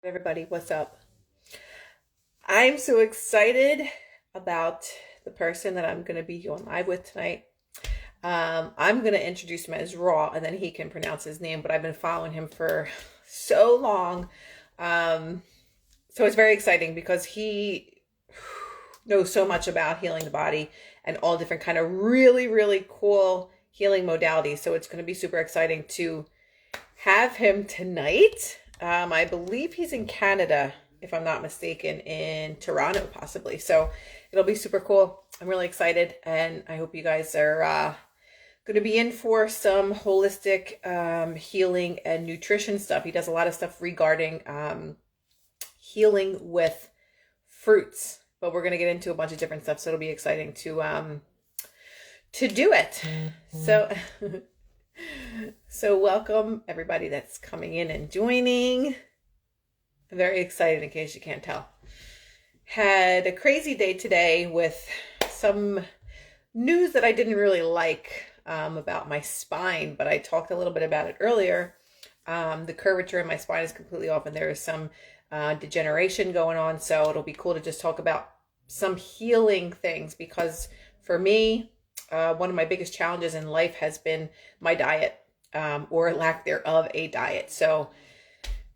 Everybody, what's up? I'm so excited about the person that I'm going to be going live with tonight. I'm going to introduce him as Raw, and then he can pronounce his name, but I've been following him for so long. Um, so it's very exciting because he knows so much about healing the body and all different kind of really, really cool healing modalities. So it's going to be super exciting to have him tonight. I believe he's in Canada, if I'm not mistaken, in Toronto, possibly. So it'll be super cool. I'm really excited, and I hope you guys are going to be in for some holistic healing and nutrition stuff. He does a lot of stuff regarding healing with fruits, but we're going to get into a bunch of different stuff. So it'll be exciting to do it. So. So welcome everybody that's coming in and joining. I'm very excited in case you can't tell. Had a crazy day today with some news that I didn't really like about my spine, but I talked a little bit about it earlier. The curvature in my spine is completely off and there is some degeneration going on. So it'll be cool to just talk about some healing things because for me, one of my biggest challenges in life has been my diet or lack thereof a diet. So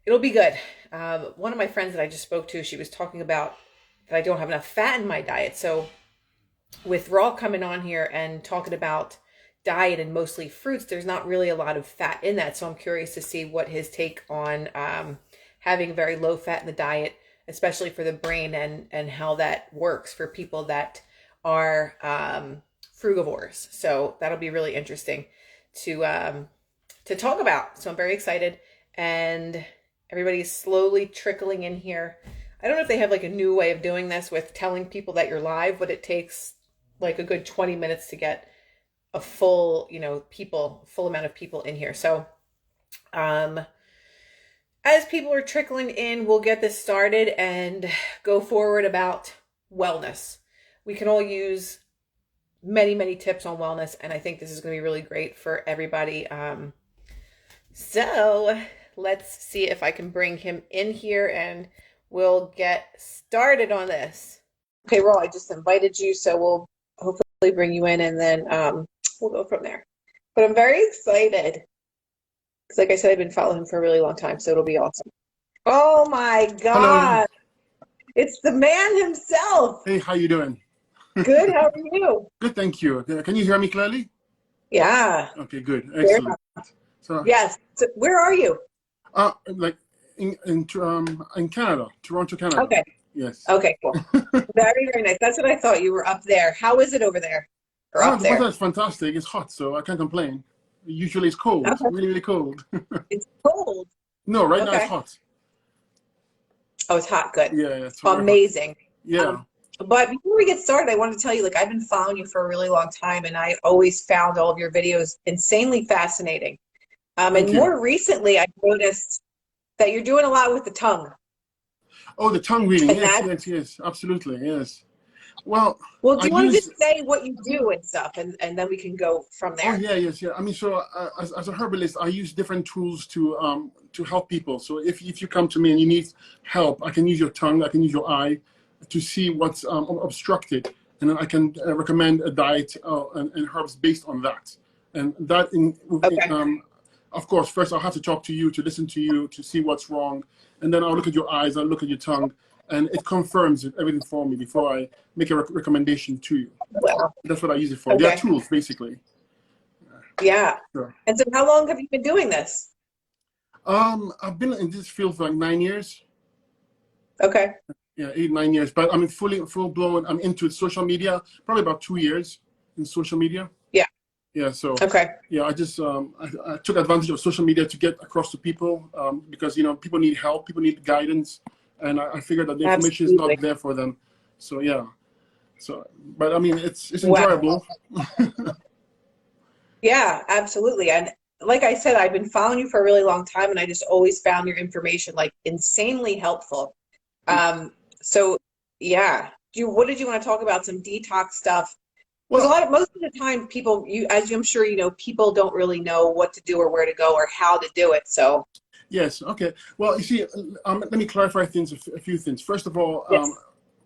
it'll be good. One of my friends that I just spoke to, she was talking about that I don't have enough fat in my diet. So with Raw coming on here and talking about diet and mostly fruits, there's not really a lot of fat in that. So I'm curious to see what his take on having very low fat in the diet, especially for the brain and how that works for people that are frugivores. So that'll be really interesting to talk about. So I'm very excited, and everybody's slowly trickling in here. I don't know if they have like a new way of doing this with telling people that you're live, but it takes like a good 20 minutes to get a full, full amount of people in here. So as people are trickling in, we'll get this started and go forward about wellness. We can all use many tips on wellness, and I think this is going to be really great for everybody. So let's see if I can bring him in here and we'll get started on this. Okay, Raw, I just invited you, so we'll hopefully bring you in and then we'll go from there. But I'm very excited because, like I said, I've been following him for a really long time, so it'll be awesome. Oh my Hello. God, it's the man himself. Hey, how you doing? Good, how are you? Good, thank you. Can you hear me clearly? Yeah. Okay, good, Very excellent. So, Yes. So where are you? like in Canada, Toronto, Canada. Okay. Yes. Okay, cool. Very nice. That's what I thought. You were up there. How is it over there? Or up The weather there? is fantastic. It's hot, so I can't complain. Usually it's cold, Okay. really cold. It's cold. No, right now it's Okay. hot. Oh, it's hot. Good. Yeah, it's very hot. Amazing. Yeah. But before we get started, I wanted to tell you, like, I've been following you for a really long time, and I always found all of your videos insanely fascinating. Thank And you. more recently, I've noticed that you're doing a lot with the tongue. Oh, the tongue reading. And Yes, that, yes, yes. Absolutely. Yes. Well, well, I do you want to use. just say what you do and stuff, and then we can go from Oh there? yeah, yes, yeah. I mean, so as a herbalist, I use different tools to help people. So if you come to me and you need help, I can use your tongue, I can use your eye, to see what's obstructed, and then I can recommend a diet and herbs based on that. And that Okay. of course, first I'll have to talk to you, to listen to you, to see what's wrong, and then I'll look at your eyes, I'll look at your tongue, and it confirms everything for me before I make a recommendation to you. Well, That's what I use it for. They are okay. tools, basically. Yeah. Sure. And so how long have you been doing this? I've been in this field for like 9 years. Okay. Yeah, 8, 9 years. But I mean, full blown. I'm into social media. Probably about 2 years in social media. Yeah. Yeah. So Okay. yeah, I just I took advantage of social media to get across to people because people need help, people need guidance, and I figured that the information is not Absolutely. there for them. So yeah. So, but I mean, it's Wow. enjoyable. Yeah, absolutely. And like I said, I've been following you for a really long time, and I just always found your information like insanely helpful. Um, so yeah. What did you want to talk about? Some detox stuff? Because Well, most of the time people, I'm sure you know, people don't really know what to do or where to go or how to do it. So Yes. Okay. Well, you see, let me clarify things, a few things. First of all, Yes.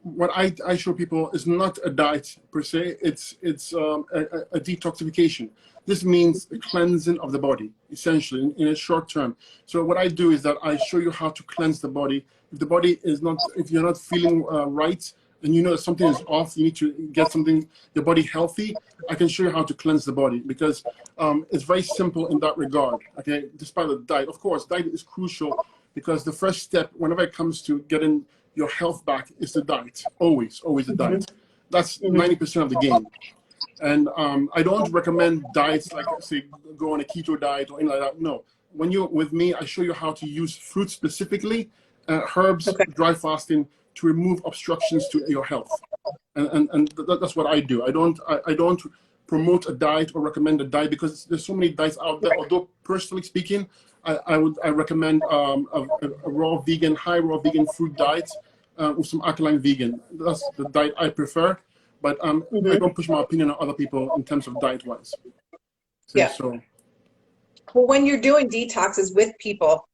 what I show people is not a diet per se. It's a detoxification. This means a cleansing of the body, essentially, in a short term. So what I do is that I show you how to cleanse the body. If the body is not, if you're not feeling right, and you know that something is off, you need to get something, your body healthy. I can show you how to cleanse the body because it's very simple in that regard. Okay, despite the diet, of course, diet is crucial because the first step, whenever it comes to getting your health back, is the diet. Always the Hmm. diet. That's Hmm. 90% of the game. And I don't recommend diets like, say, go on a keto diet or anything like that. No. When you're with me, I show you how to use fruits specifically, herbs, Okay. dry fasting to remove obstructions to your health. And that's what I do. I don't promote a diet or recommend a diet because there's so many diets out there. Right. Although personally speaking, I recommend a raw vegan, high raw vegan fruit diet with some alkaline vegan. That's the diet I prefer. But I Hmm. don't push my opinion on other people in terms of diet wise. So, Yeah. so Well, when you're doing detoxes with people,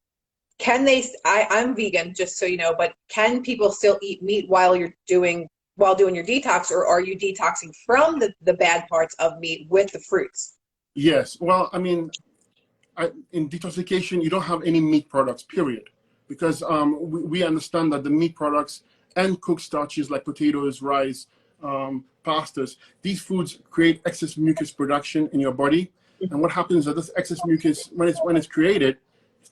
can they, I'm vegan, just so you know, but can people still eat meat while doing your detox, or are you detoxing from the bad parts of meat with the fruits? yes. Well, I mean, in detoxification, you don't have any meat products, period. Because we understand that the meat products and cooked starches like potatoes, rice, pastas, these foods create excess mucus production in your body. And what happens is that this excess mucus, when it's created,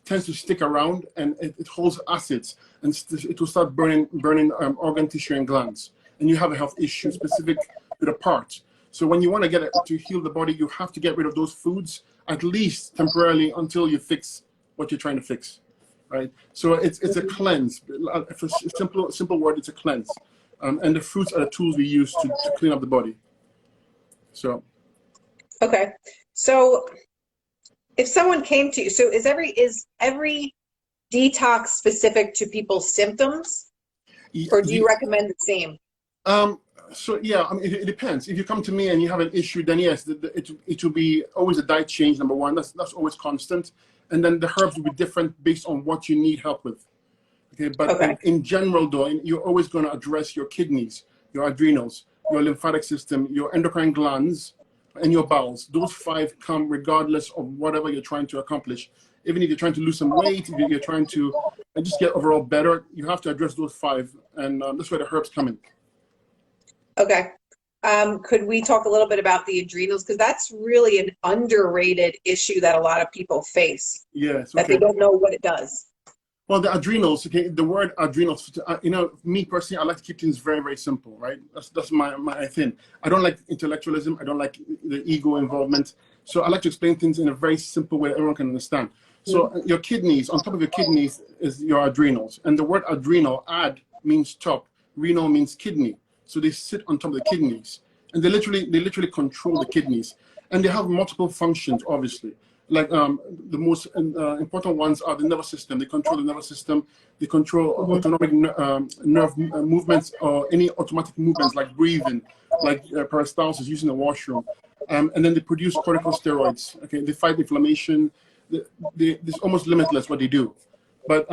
tends to stick around and it holds acids and it will start burning organ tissue and glands. And you have a health issue specific to the part. So when you want to get it to heal the body, you have to get rid of those foods at least temporarily until you fix what you're trying to fix, right? So it's a cleanse. For simple word, it's a cleanse. And the fruits are the tools we use to clean up the body. So Okay. So if someone came to you, so is every detox specific to people's symptoms, or do you recommend the same? Um, so yeah, I mean, it depends. If you come to me and you have an issue, then yes, it will be always a diet change. Number one, that's always constant, and then the herbs will be different based on what you need help with. Okay, but Okay. in general, though, you're always going to address your kidneys, your adrenals, your lymphatic system, your endocrine glands, and your bowels. Those five come regardless of whatever you're trying to accomplish. Even if you're trying to lose some weight, if you're trying to just get overall better, you have to address those five, and that's where the herbs come in. Okay. Could we talk a little bit about the adrenals? Because that's really an underrated issue that a lot of people face, Yes, that they okay. don't know what it does. Well, the adrenals, okay, the word adrenals, me personally, I like to keep things very, very simple, right? That's my thing. I don't like intellectualism. I don't like the ego involvement. So I like to explain things in a very simple way that everyone can understand. So Mhm. your kidneys, on top of your kidneys is your adrenals. And the word adrenal, ad means top, renal means kidney. So they sit on top of the kidneys. And they literally control the kidneys. And they have multiple functions, obviously. Like the most important ones are the nervous system. They control the nervous system. They control Mhm. autonomic nerve movements or any automatic movements like breathing, like peristalsis, using the washroom. And then they produce corticosteroids. Okay, they fight inflammation. It's almost limitless what they do. But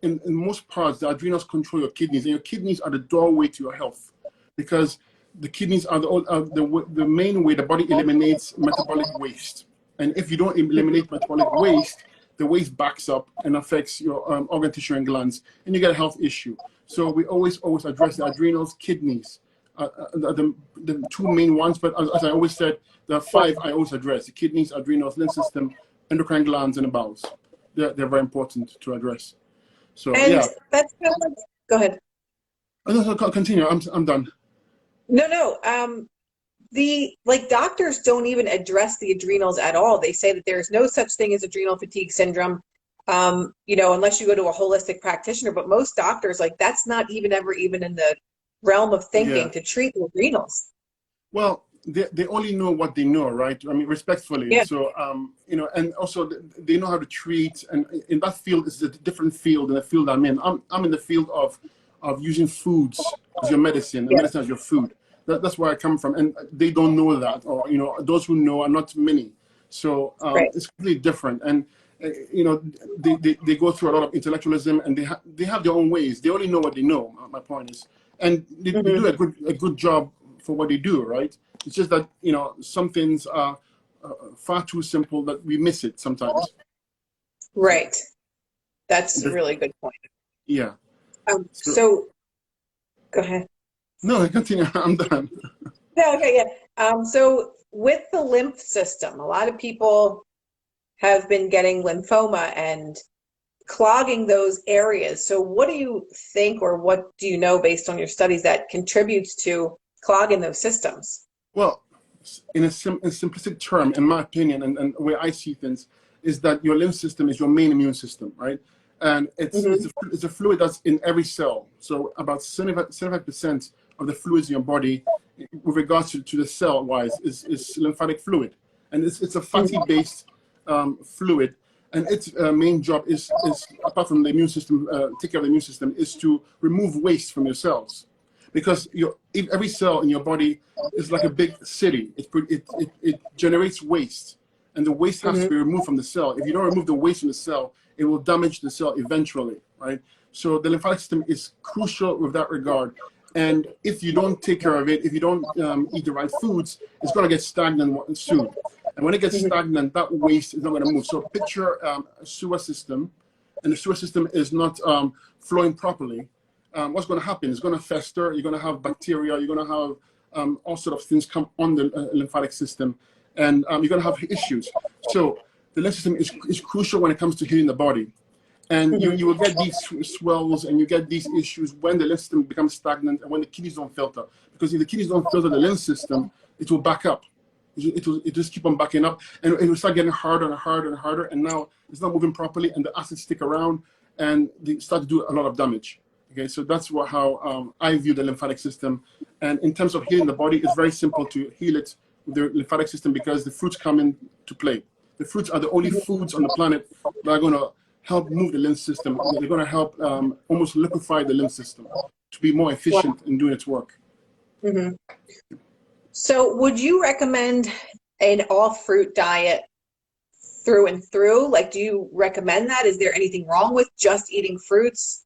in most parts, the adrenals control your kidneys, and your kidneys are the doorway to your health, because the kidneys are the main way the body eliminates metabolic waste. And if you don't eliminate metabolic waste, the waste backs up and affects your organ tissue and glands, and you get a health issue. So we always address the adrenals, kidneys, the two main ones. But as I always said, there are five I always address: the kidneys, adrenals, lymph system, endocrine glands, and the bowels. They're very important to address. So And yeah, that's kind of like, go ahead. continue. I'm done. No, no. The like doctors don't even address the adrenals at all. They say that there is no such thing as adrenal fatigue syndrome, unless you go to a holistic practitioner. But most doctors, like that's not even ever even in the realm of Yeah. thinking to treat the adrenals. Well, they only know what they know, right? I mean, respectfully. Yeah. So, and also they know how to treat. And in that field, it's a different field than the field I'm in. I'm in the field of using foods as your medicine and Yeah. medicine as your food. That's where I come from. And they don't know that, or, those who know are not many. So Right. it's completely different. And you know, they go through a lot of intellectualism, and they have their own ways. They only know what they know. My point is, and they do a good job for what they do, right? It's just that, you know, some things are far too simple that we miss it sometimes. Right. That's a really good point. Yeah. So go ahead. No, continue. I'm done. Yeah, okay, yeah. So with the lymph system, a lot of people have been getting lymphoma and clogging those areas. So what do you think, or what do you know based on your studies that contributes to clogging those systems? Well, in a simplistic term, in my opinion, and the way I see things, is that your lymph system is your main immune system, right? And it's a fluid that's in every cell. So about 75% of the fluids in your body, with regards to the cell-wise, is lymphatic fluid. And it's a fatty-based fluid. And its main job is, apart from the immune system, take care of the immune system, is to remove waste from your cells. Because every cell in your body is like a big city. It generates waste. And the waste has to be removed from the cell. If you don't remove the waste from the cell, it will damage the cell eventually, right? So the lymphatic system is crucial with that regard. And if you don't take care of it, if you don't eat the right foods, it's going to get stagnant soon. And when it gets stagnant, that waste is not going to move. So picture a sewer system, and the sewer system is not flowing properly. What's going to happen? It's going to fester. You're going to have bacteria. You're going to have all sorts of things come on the lymphatic system, and you're going to have issues. So the lymph system is crucial when it comes to healing the body. And you will get these swells, and you get these issues when the lymph system becomes stagnant and when the kidneys don't filter. Because if the kidneys don't filter the lymph system, it will back up. It just keep on backing up, and it will start getting harder and harder and harder. And now it's not moving properly, and the acids stick around, and they start to do a lot of damage. Okay, so that's how I view the lymphatic system. And in terms of healing the body, it's very simple to heal it with the lymphatic system, because the fruits come into play. The fruits are the only foods on the planet that are going to help move the lymph system. They're going to help almost liquefy the lymph system to be more efficient in doing its work. So would you recommend an all fruit diet through and through? Like, do you recommend that? Is there anything wrong with just eating fruits?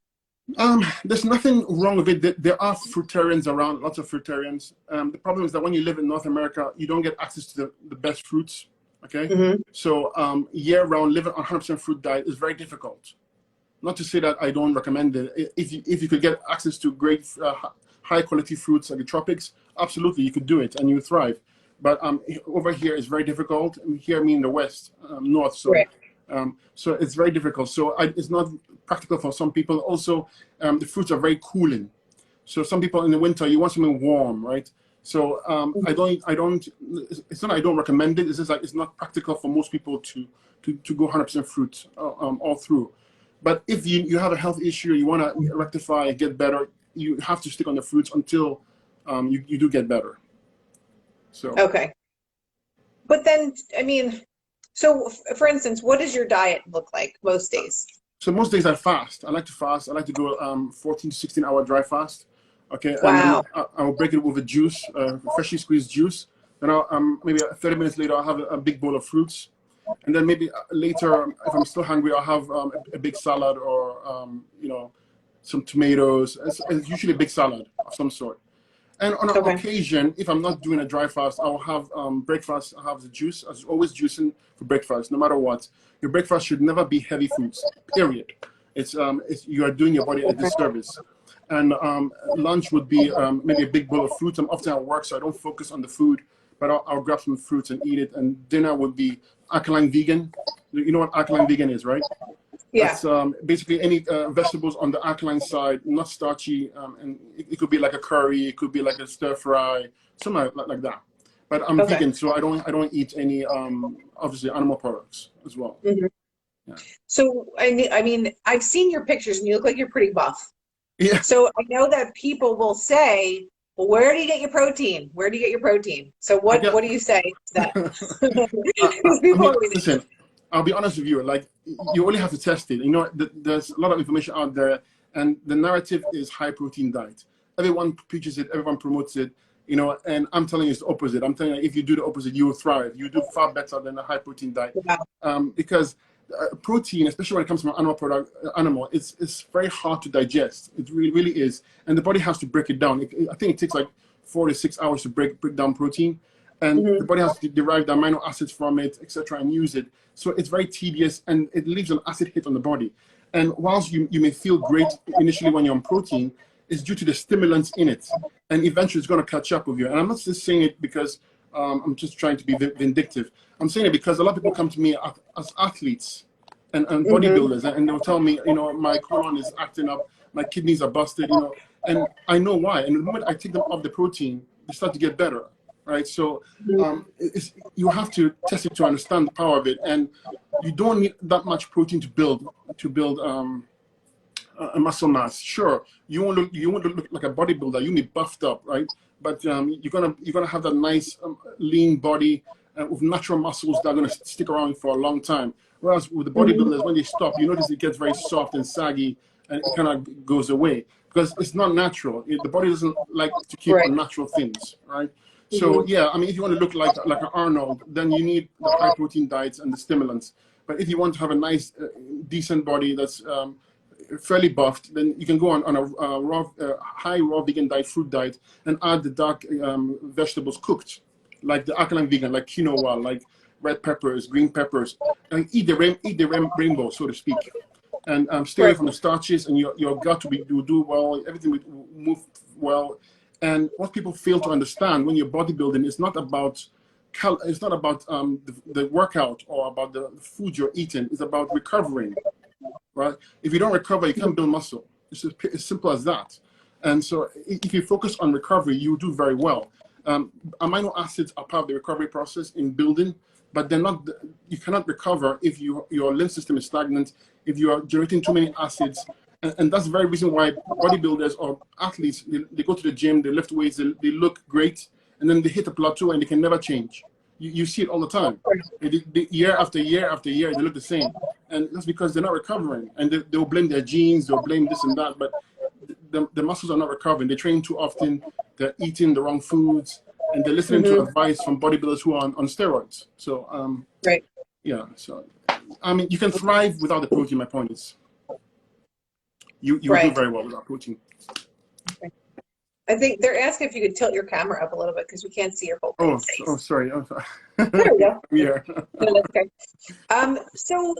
There's nothing wrong with it. There are fruitarians around, lots of fruitarians. The problem is that when you live in North America, you don't get access to the best fruits. Okay, so year-round living on 100% fruit diet is very difficult. Not to say that I don't recommend it. If you could get access to great high-quality fruits like the tropics, absolutely you could do it and you thrive. But over here it's very difficult. Here, I mean the West, North. So, so it's very difficult. So it's not practical for some people. Also, the fruits are very cooling. So some people in the winter, you want something warm, right? So I don't. It's not I don't recommend it. It's just like it's not practical for most people to go 100% fruit all through. But if you have a health issue, you want to rectify, get better, you have to stick on the fruits until you do get better. So okay. But then, I mean, so for instance, what does your diet look like most days? So most days I fast. I like to fast. I like to go 14 to 16 hour dry fast. Okay. Wow. And I will break it with a juice, freshly squeezed juice. Then maybe 30 minutes later, I'll have a big bowl of fruits. And then maybe later, if I'm still hungry, I'll have a big salad or, some tomatoes. It's usually a big salad of some sort. And on an occasion, if I'm not doing a dry fast, I'll have breakfast. I'll have the juice. I'm always juicing for breakfast, no matter what. Your breakfast should never be heavy foods, period. It's you are doing your body a disservice. And lunch would be maybe a big bowl of fruits. I'm often at work, so I don't focus on the food, but I'll grab some fruits and eat it. And dinner would be alkaline vegan. You know what alkaline vegan is, right? Yeah. That's basically any vegetables on the alkaline side, not starchy, and it could be like a curry, it could be like a stir fry, something like that. But I'm vegan, so I don't eat any obviously animal products as well. Yeah. So I mean, I've seen your pictures, and you look like you're pretty buff. Yeah. So I know that people will say, well, where do you get your protein? Where do you get your protein? So what do you say to that? Listen, I'll be honest with you. Like, you only have to test it. You know, there's a lot of information out there, and the narrative is high protein diet. Everyone preaches it. Everyone promotes it. You know, and I'm telling you it's the opposite. I'm telling you, if you do the opposite, you will thrive. You do far better than a high protein diet, because protein, especially when it comes from animal, it's very hard to digest. It really is, and the body has to break it down. I think it takes like 4 to 6 hours to break down protein, and the body has to derive the amino acids from it, etc., and use it. So it's very tedious, and it leaves an acid hit on the body. And whilst you may feel great initially when you're on protein, it's due to the stimulants in it, and eventually it's going to catch up with you. And I'm not just saying it because I'm just trying to be vindictive. I'm saying it because a lot of people come to me as athletes and bodybuilders, and they'll tell me, my colon is acting up, my kidneys are busted, and I know why. And the moment I take them off the protein, they start to get better, right? So you have to test it to understand the power of it, and you don't need that much protein to build a muscle mass. Sure, you won't look like a bodybuilder. You'll be buffed up, right? But you're gonna have that nice lean body with natural muscles that are gonna stick around for a long time. Whereas with the bodybuilders, when they stop, you notice it gets very soft and saggy, and it kind of goes away because it's not natural. The body doesn't like to keep unnatural things, right? So yeah, I mean, if you want to look like an Arnold, then you need the high protein diets and the stimulants. But if you want to have a nice, decent body that's fairly buffed, then you can go on a high raw vegan diet, fruit diet, and add the dark vegetables cooked, like the alkaline vegan, like quinoa, like red peppers, green peppers, and eat the rainbow, so to speak. And stay away from the starches, and your gut will do well, everything will move well. And what people fail to understand when you're bodybuilding is not about the workout or about the food you're eating. It's about recovering. Right? If you don't recover, you can't build muscle. It's as simple as that. And so if you focus on recovery, you do very well. Amino acids are part of the recovery process in building, but they're not. You cannot recover if your lymph system is stagnant, if you are generating too many acids. And that's the very reason why bodybuilders or athletes, they go to the gym, they lift weights, they look great, and then they hit a plateau and they can never change. You see it all the time. Year after year after year, they look the same. And that's because they're not recovering. And they'll blame their genes, they'll blame this and that, but the muscles are not recovering. They train too often, they're eating the wrong foods, and they're listening to advice from bodybuilders who are on steroids. So, yeah. So, I mean, you can thrive without the protein, my point is. You do very well without protein. Okay. I think they're asking if you could tilt your camera up a little bit because we can't see your whole face. Oh, sorry. There we go. Yeah. No, that's okay. So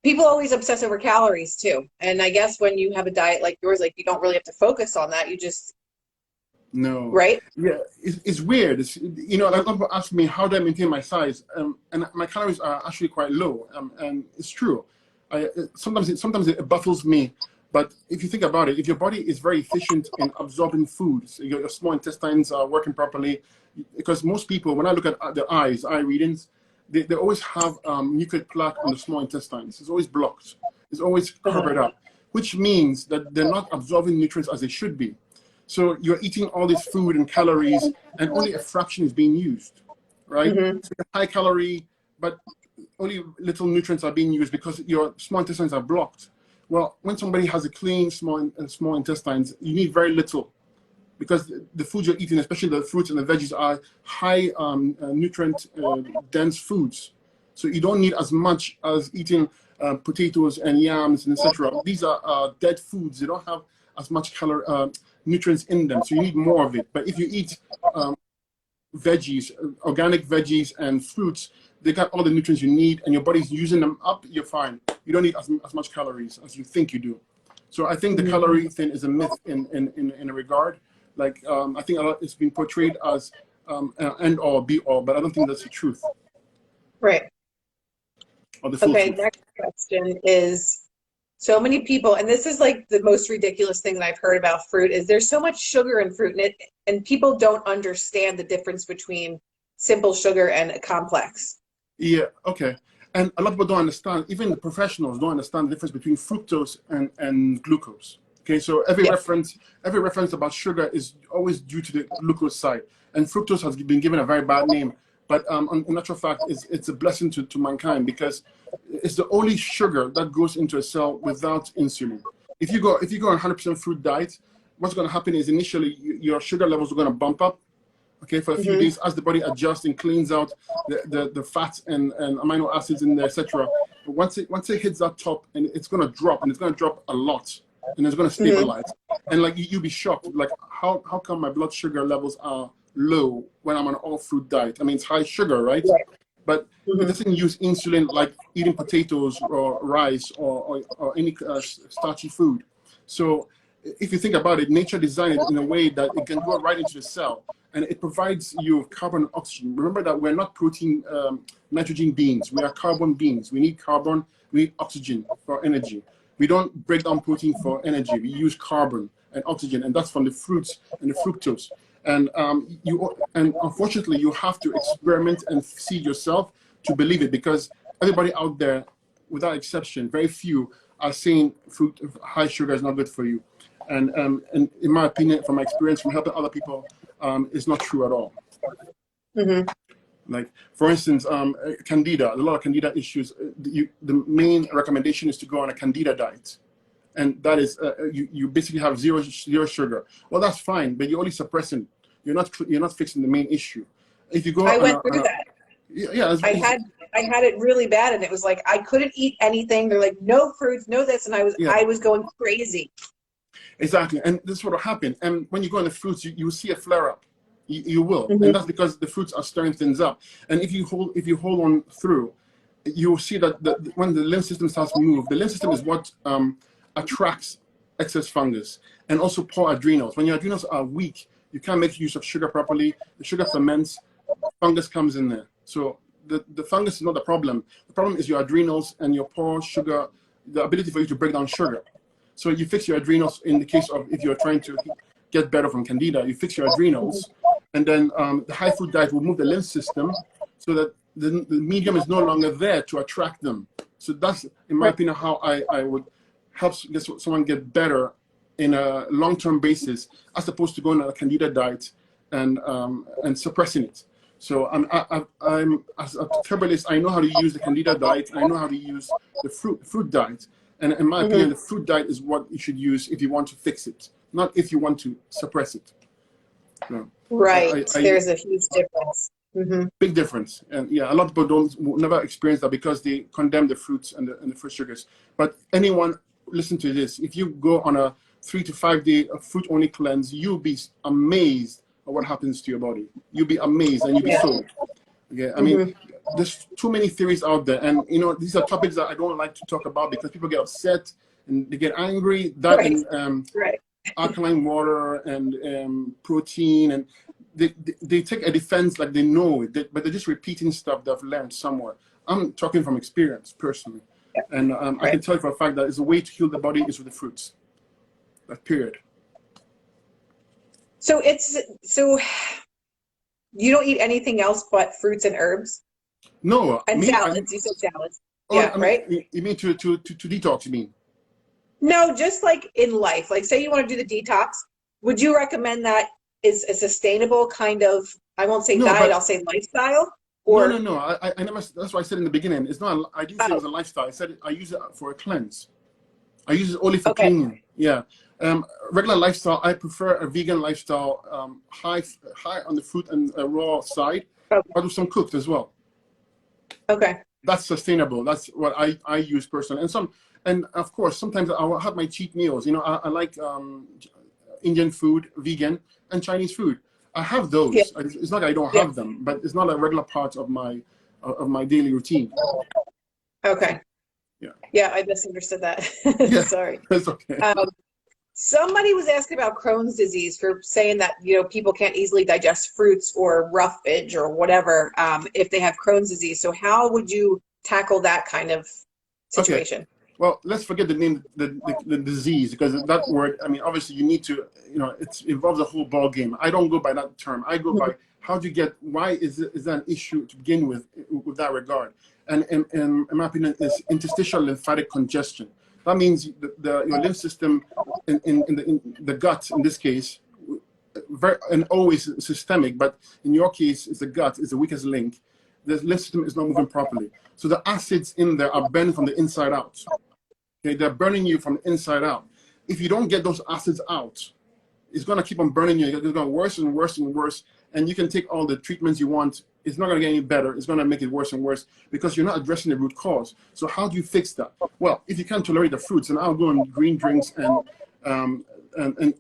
people always obsess over calories too. And I guess when you have a diet like yours, like you don't really have to focus on that. You just right? Yeah, it's weird. It's, a lot of people ask me how do I maintain my size, and my calories are actually quite low, and it's true. Sometimes it baffles me. But if you think about it, if your body is very efficient in absorbing foods, your small intestines are working properly, because most people, when I look at their eye readings, they always have nuclear plaque on the small intestines. It's always blocked. It's always covered up, which means that they're not absorbing nutrients as they should be. So you're eating all this food and calories, and only a fraction is being used, right? So high calorie, but only little nutrients are being used because your small intestines are blocked. Well, when somebody has a clean small intestines, you need very little, because the food you're eating, especially the fruits and the veggies, are high nutrient dense foods. So you don't need as much as eating potatoes and yams and etc. These are dead foods. They don't have as much nutrients in them, so you need more of it. But if you eat veggies, organic veggies and fruits, they got all the nutrients you need, and your body's using them up, you're fine. You don't need as much calories as you think you do. So I think the calorie thing is a myth in a regard. Like, I think a lot it's been portrayed as end all, be all, but I don't think that's the truth. Right. Or the full truth. Next question is, so many people, and this is like the most ridiculous thing that I've heard about fruit, is there's so much sugar in fruit, and people don't understand the difference between simple sugar and a complex. Yeah, okay. And a lot of people don't understand, even the professionals don't understand the difference between fructose and glucose. Okay, so every reference about sugar is always due to the glucose side. And fructose has been given a very bad name. But in actual fact, it's a blessing to mankind, because it's the only sugar that goes into a cell without insulin. If you go on 100% fruit diet, what's going to happen is initially your sugar levels are going to bump up. Okay, for a few days, as the body adjusts and cleans out the fats and amino acids in there, etc. But once it hits that top, and it's gonna drop, and it's gonna drop a lot, and it's gonna stabilize. And like you'll be shocked, like how come my blood sugar levels are low when I'm on an all fruit diet? I mean, it's high sugar, right? But it doesn't use insulin like eating potatoes or rice or any starchy food. So if you think about it, nature designed it in a way that it can go right into the cell, and it provides you carbon and oxygen. Remember that we're not protein, nitrogen beings. We are carbon beings. We need carbon, we need oxygen for energy. We don't break down protein for energy. We use carbon and oxygen, and that's from the fruits and the fructose. And unfortunately, you have to experiment and see yourself to believe it, because everybody out there, without exception, very few are saying fruit high sugar is not good for you. And in my opinion, from my experience from helping other people, it's not true at all. Like, for instance, candida, a lot of candida issues. The main recommendation is to go on a candida diet. And that is, you basically have zero sugar. Well, that's fine, but you're only suppressing. You're not fixing the main issue. If you go, I went through that. Yeah, I had it really bad, and it was like I couldn't eat anything. They're like, no fruits, no this, and I was going crazy. Exactly, and this is what will happen. And when you go on the fruits, you see a flare up. You will, and that's because the fruits are stirring things up. And if you hold on through, you will see that when the lymph system starts to move, the lymph system is what attracts excess fungus, and also poor adrenals. When your adrenals are weak, you can't make use of sugar properly. The sugar ferments, fungus comes in there. So the fungus is not the problem. The problem is your adrenals and your poor sugar, the ability for you to break down sugar. So you fix your adrenals in the case of if you're trying to get better from candida, you fix your adrenals, and then the high fruit diet will move the lymph system so that the medium is no longer there to attract them. So that's, in my opinion, how I would help someone get better in a long-term basis, as opposed to going on a candida diet and suppressing it. So I'm as a herbalist, I know how to use the candida diet. I know how to use the fruit diet. And in my opinion, the fruit diet is what you should use if you want to fix it, not if you want to suppress it. No. Right. There's a huge difference. Big difference. And yeah, a lot of people will never experience that because they condemn the fruits and the fruit sugars. But anyone, listen to this. If you go on a 3 to 5 day fruit-only cleanse, you'll be amazed at what happens to your body. You'll be amazed and you'll be sold. Okay, I mean, there's too many theories out there, and these are topics that I don't like to talk about because people get upset and they get angry. That and alkaline water and protein, and they take a defense like they know it, but they're just repeating stuff they've learned somewhere. I'm talking from experience personally, and I can tell you for a fact that it's a way to heal the body is with the fruits. That period. So you don't eat anything else but fruits and herbs? No. And salads. You said salads. Oh, yeah, right? You mean to detox, you mean? No, just like in life. Like, say you want to do the detox. Would you recommend that is a sustainable kind of, I won't say diet, I'll say lifestyle? Or No. I never, that's why I said in the beginning, it's not, I didn't say it was a lifestyle. I said I use it for a cleanse. I use it only for cleaning. Yeah. Regular lifestyle, I prefer a vegan lifestyle, high on the fruit and raw side, but with some cooked as well. Okay. That's sustainable. That's what I use personally. And of course, sometimes I will have my cheat meals. I like Indian food, vegan, and Chinese food. I have those. Yeah. It's not that I don't have them, but it's not a regular part of my daily routine. Okay. Yeah, I misunderstood that. Sorry. That's okay. Somebody was asking about Crohn's disease, for saying that people can't easily digest fruits or roughage or whatever if they have Crohn's disease. So how would you tackle that kind of situation? Okay. Well, let's forget the name, the disease, because that word, I mean, obviously you need to, it involves a whole ball game. I don't go by that term. I go by how do you get, why is that an issue to begin with that regard? And in my opinion, is interstitial lymphatic congestion. That means your lymph system in the gut, in this case, and always systemic, but in your case, it's the gut, is the weakest link. The lymph system is not moving properly. So the acids in there are burning from the inside out. Okay, they're burning you from the inside out. If you don't get those acids out, it's going to keep on burning you. It's going to worse and worse and worse. and you can take all the treatments you want. It's not going to get any better. It's going to make it worse and worse because you're not addressing the root cause. So how do you fix that? Well, if you can't tolerate the fruits, and I'll go on green drinks and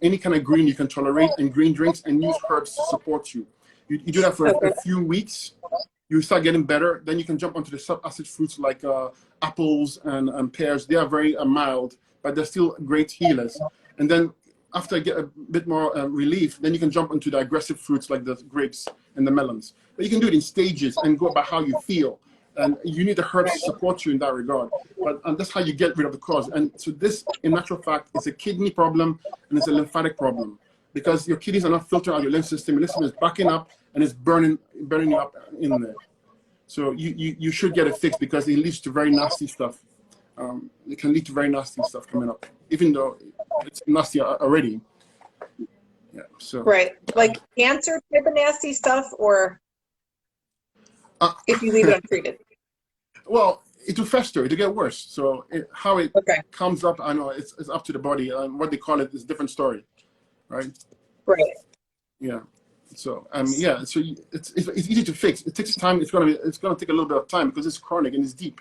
any kind of green you can tolerate, and green drinks, and use herbs to support you. You do that for a few weeks. You start getting better. Then you can jump onto the sub-acid fruits like apples and pears. They are very mild, but they're still great healers. And then after I get a bit more relief, then you can jump into the aggressive fruits like the grapes and the melons. But you can do it in stages and go by how you feel. And you need the herbs to support you in that regard. But that's how you get rid of the cause. And so this, in natural fact, is a kidney problem and it's a lymphatic problem because your kidneys are not filtering out your lymph system. Your lymph system is backing up and it's burning you up in there. So you should get it fixed because it leads to very nasty stuff. It can lead to very nasty stuff coming up, even though it's nasty already. Yeah. So right, like cancer type of nasty stuff, or if you leave it untreated. Well, it will fester. It will get worse. So how it comes up, I know it's up to the body. What they call it is a different story, right? Right. Yeah. So yeah. So it's easy to fix. It takes time. It's gonna take a little bit of time because it's chronic and it's deep.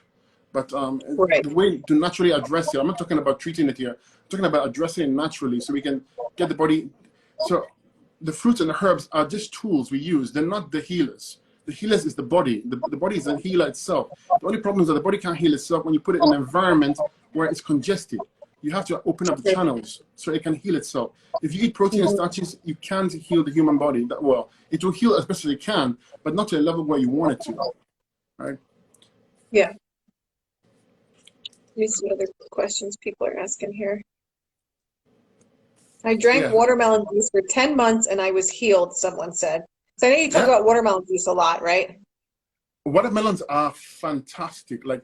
But the way to naturally address it, I'm not talking about treating it here. I'm talking about addressing it naturally so we can get the body. So the fruits and the herbs are just tools we use. They're not the healers. The healers is the body. The body is the healer itself. The only problem is that the body can't heal itself when you put it in an environment where it's congested. You have to open up the channels so it can heal itself. If you eat protein and starches, you can't heal the human body that well. It will heal as best as it can, but not to a level where you want it to. Right? Yeah. Let me see what other questions people are asking here. I drank watermelon juice for 10 months and I was healed, someone said. So I know you talk about watermelon juice a lot, right? Watermelons are fantastic. Like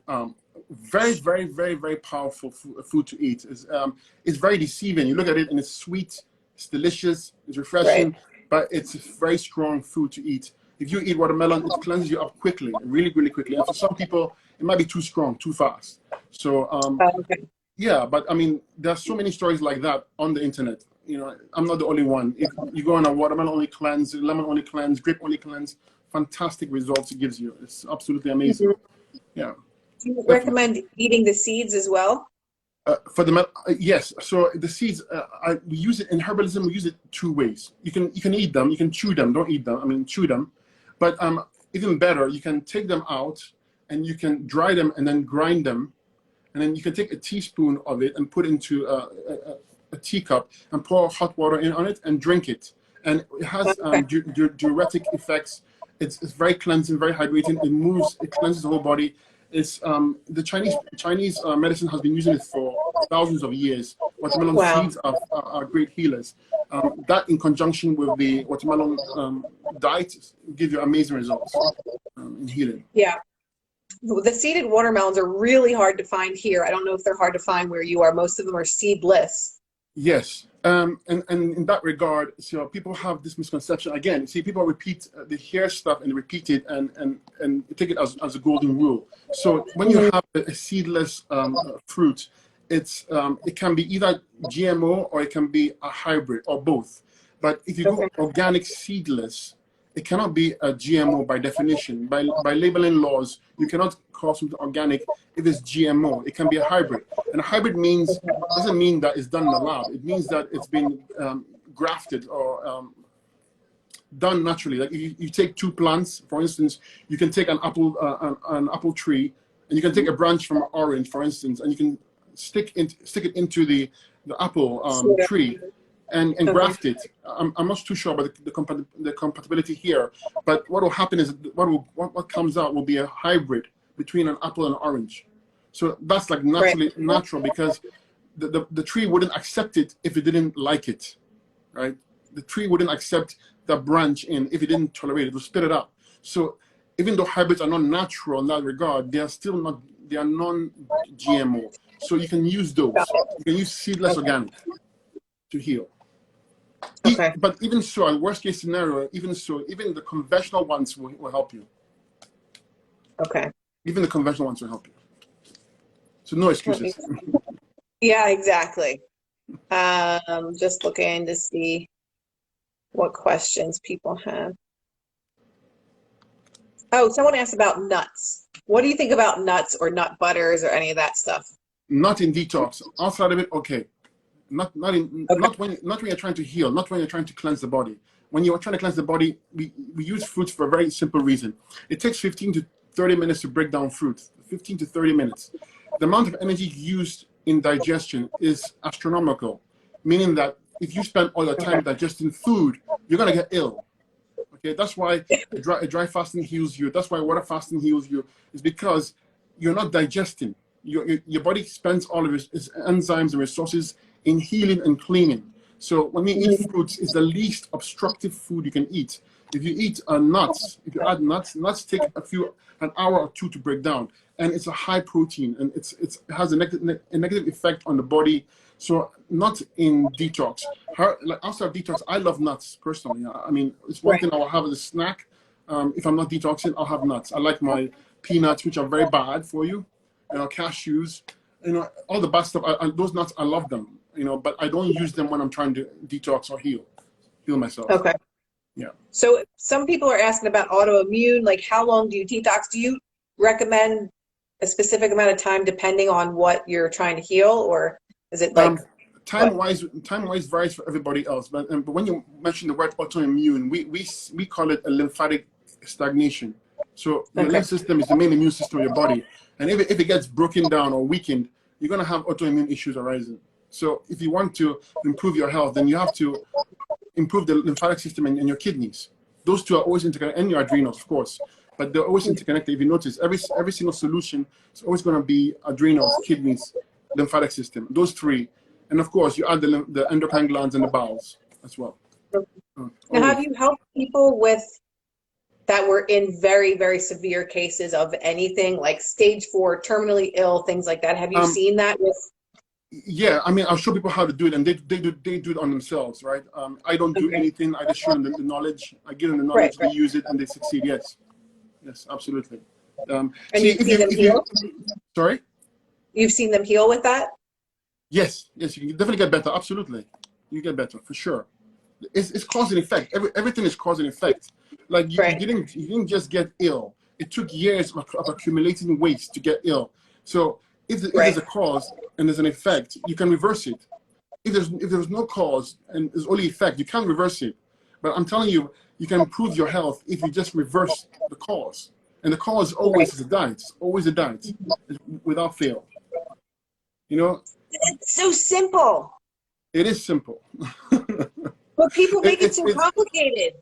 very, very, very, very powerful food to eat. It's very deceiving. You look at it and it's sweet, it's delicious, it's refreshing, but it's a very strong food to eat. If you eat watermelon, it cleanses you up quickly, really, really quickly. And for some people, it might be too strong, too fast. So yeah, but I mean, there are so many stories like that on the internet. You know, I'm not the only one. If you go on a watermelon only cleanse, lemon only cleanse, grape only cleanse, fantastic results it gives you. It's absolutely amazing. Yeah. Do you recommend eating the seeds as well? For the yes. So the seeds, we use it in herbalism. We use it two ways. You can eat them. You can chew them. Don't eat them. I mean, chew them. But even better, you can take them out and you can dry them and then grind them, and then you can take a teaspoon of it and put into a teacup and pour hot water in on it and drink it. And it has diuretic effects. It's very cleansing, very hydrating. It moves, it cleanses the whole body. It's the Chinese medicine has been using it for thousands of years. Watermelon seeds are great healers. That in conjunction with the watermelon diet give you amazing results in healing. Yeah. The seeded watermelons are really hard to find here. I don't know if they're hard to find where you are. Most of them are seedless. Yes. And in that regard, so people have this misconception. Again, see, people repeat, they hear stuff and repeat it and take it as a golden rule. So when you have a seedless fruit, it can be either GMO or it can be a hybrid or both. But if you go organic seedless, it cannot be a GMO by definition. By labeling laws, you cannot call something organic if it's GMO. It can be a hybrid. And a hybrid doesn't mean that it's done in the lab. It means that it's been grafted or done naturally. Like you take two plants, for instance, you can take an apple tree, and you can take a branch from an orange, for instance, and you can stick it into the apple tree. And graft it. I'm not too sure about the compatibility here, but what will happen is what comes out will be a hybrid between an apple and an orange. So that's like natural because the tree wouldn't accept it if it didn't like it, right? The tree wouldn't accept the branch if it didn't tolerate it. It will spit it out. So even though hybrids are not natural in that regard, they are non-GMO. So you can use those. You can use seedless organic to heal. But even so, in worst case scenario, even the conventional ones will help you. Okay. Even the conventional ones will help you. So no excuses. Yeah, exactly. Just looking to see what questions people have. Oh, someone asked about nuts. What do you think about nuts or nut butters or any of that stuff? Not in detox. Outside of it, okay. Okay. Not when you're trying to heal, not when you're trying to cleanse the body. When you're trying to cleanse the body, we use fruits for a very simple reason. It takes 15 to 30 minutes to break down fruit. 15 to 30 minutes. The amount of energy used in digestion is astronomical, meaning that if you spend all your time digesting food, you're gonna get ill. Okay, that's why dry fasting heals you. That's why water fasting heals you. Is because you're not digesting. Your body spends all of its enzymes and resources in healing and cleaning. So when we eat fruits, it's the least obstructive food you can eat. If you eat nuts, if you add nuts, nuts take an hour or two to break down, and it's a high protein, and it has a negative effect on the body. So not in detox. Like outside of detox, I love nuts personally. I mean, it's one thing I will have as a snack. If I'm not detoxing, I'll have nuts. I like my peanuts, which are very bad for you. Cashews, all the bad stuff. Those nuts, I love them. But I don't use them when I'm trying to detox or heal myself. Okay. Yeah. So some people are asking about autoimmune, like how long do you detox? Do you recommend a specific amount of time depending on what you're trying to heal, or is it like time-wise varies for everybody else. But when you mention the word autoimmune, we call it a lymphatic stagnation. So your lymph system is the main immune system of your body, and if it gets broken down or weakened, you're going to have autoimmune issues arising. So if you want to improve your health, then you have to improve the lymphatic system and your kidneys. Those two are always interconnected, and your adrenals, of course, but they're always interconnected. If you notice, every single solution is always going to be adrenals, kidneys, lymphatic system, those three. And of course, you add the endocrine glands and the bowels as well. Now, have you helped people that were in very, very severe cases of anything like stage 4, terminally ill, things like that? Have you seen that with? Yeah, I mean, I'll show people how to do it, and they do it on themselves, right? I don't do anything. I just show them the knowledge. I give them the knowledge. They use it, and they succeed. Yes, absolutely. And you've seen them heal? Sorry? You've seen them heal with that? Yes, you can definitely get better. Absolutely, you get better for sure. It's cause and effect. Everything is cause and effect. Like you didn't just get ill. It took years of accumulating waste to get ill. So if there's a cause and there's an effect, you can reverse it. If there's no cause and there's only effect, you can't reverse it. But I'm telling you, you can improve your health if you just reverse the cause. And the cause always is a diet. Always a diet, without fail. It's so simple. It is simple. But people make it so complicated.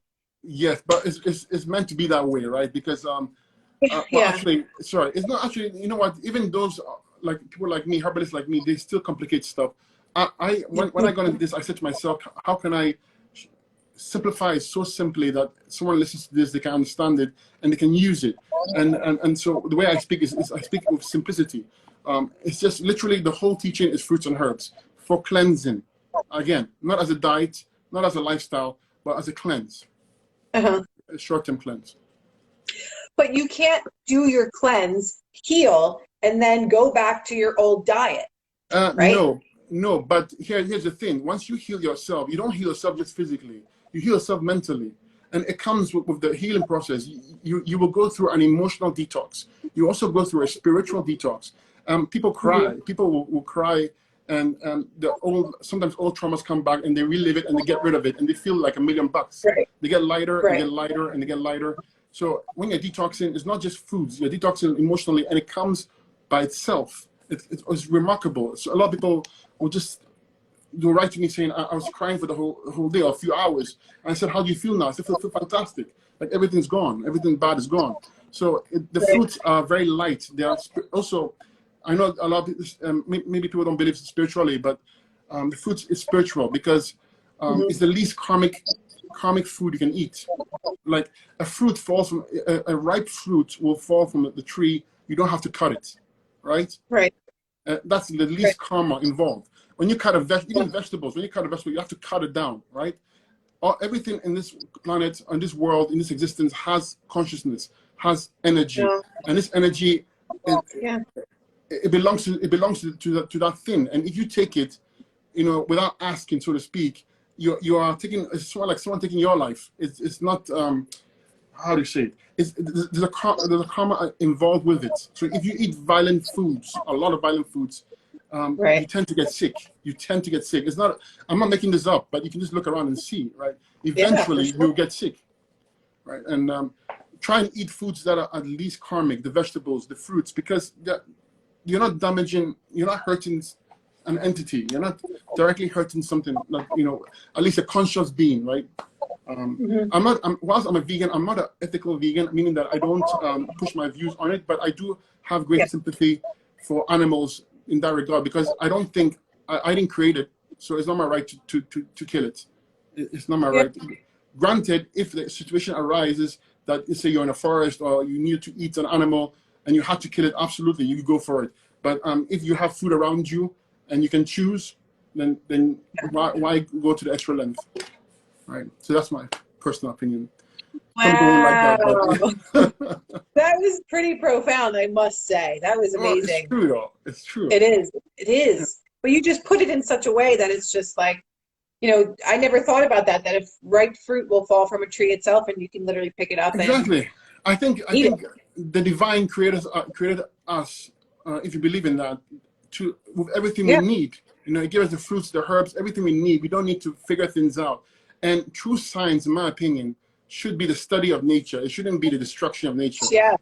Yes, but it's meant to be that way, right? Because actually, sorry, it's not actually. You know what? Even those like people like me, herbalists like me, they still complicate stuff. When I got into this, I said to myself, how can I simplify it so simply that someone listens to this, they can understand it and they can use it. And so the way I speak is I speak with simplicity. It's just literally the whole teaching is fruits and herbs for cleansing. Again, not as a diet, not as a lifestyle, but as a cleanse. A short-term cleanse. But you can't do your cleanse, heal, and then go back to your old diet, right? No. But here's the thing. Once you heal yourself, you don't heal yourself just physically. You heal yourself mentally. And it comes with the healing process. You will go through an emotional detox. You also go through a spiritual detox. People cry. People will cry, and sometimes old traumas come back, and they relive it, and they get rid of it, and they feel like $1,000,000. They get lighter, and get lighter, and they get lighter. So when you're detoxing, it's not just foods. You're detoxing emotionally, and it comes by itself. It's remarkable. So a lot of people will just write to me saying, I was crying for the whole day or a few hours. And I said, how do you feel now? I said, I feel fantastic. Like everything's gone. Everything bad is gone. So the fruits are very light. They are also, I know a lot of people, maybe people don't believe spiritually, but the fruit is spiritual because it's the least karmic food you can eat. Like a fruit falls from, a ripe fruit will fall from the tree. You don't have to cut it, right? Right. That's the least karma involved. When you cut even vegetables, when you cut a vegetable, you have to cut it down, right? Everything in this planet, in this world, in this existence has consciousness, has energy, and this energy, it belongs to that thing. And if you take it, without asking, so to speak, you are taking. It's sort of like someone taking your life. It's not. how do you say it? There's a karma involved with it. So if you eat violent foods, a lot of violent foods, you Right. tend to get sick. You tend to get sick. It's not. I'm not making this up, but you can just look around and see, right? Yeah, for Eventually, sure. you'll get sick, right? And try and eat foods that are at least karmic, the vegetables, the fruits, because you're not damaging, you're not hurting an entity. You're not directly hurting something, like, at least a conscious being, right? Hmm. Whilst I'm a vegan, I'm not an ethical vegan, meaning that I don't push my views on it, but I do have Yeah. great sympathy for animals in that regard, because I don't think, I didn't create it, so it's not my right to kill it. It's not my Yeah. right. Granted, if the situation arises that, say you're in a forest or you need to eat an animal and you have to kill it, absolutely, you go for it. But if you have food around you and you can choose, then why go to the extra length? Right. So that's my personal opinion. Some people don't like Wow. that, but That was pretty profound, I must say. That was well, it's amazing. true though. It's true. It is. It is. But you just put it in such a way that it's just like, I never thought about that if ripe fruit will fall from a tree itself and you can literally pick it up and Exactly. I eat it. think the divine created us, if you believe in that, with everything we Yeah. need. It gives us the fruits, the herbs, everything we need. We don't need to figure things out. And true science, in my opinion, should be the study of nature. It shouldn't be the destruction of nature, Yes.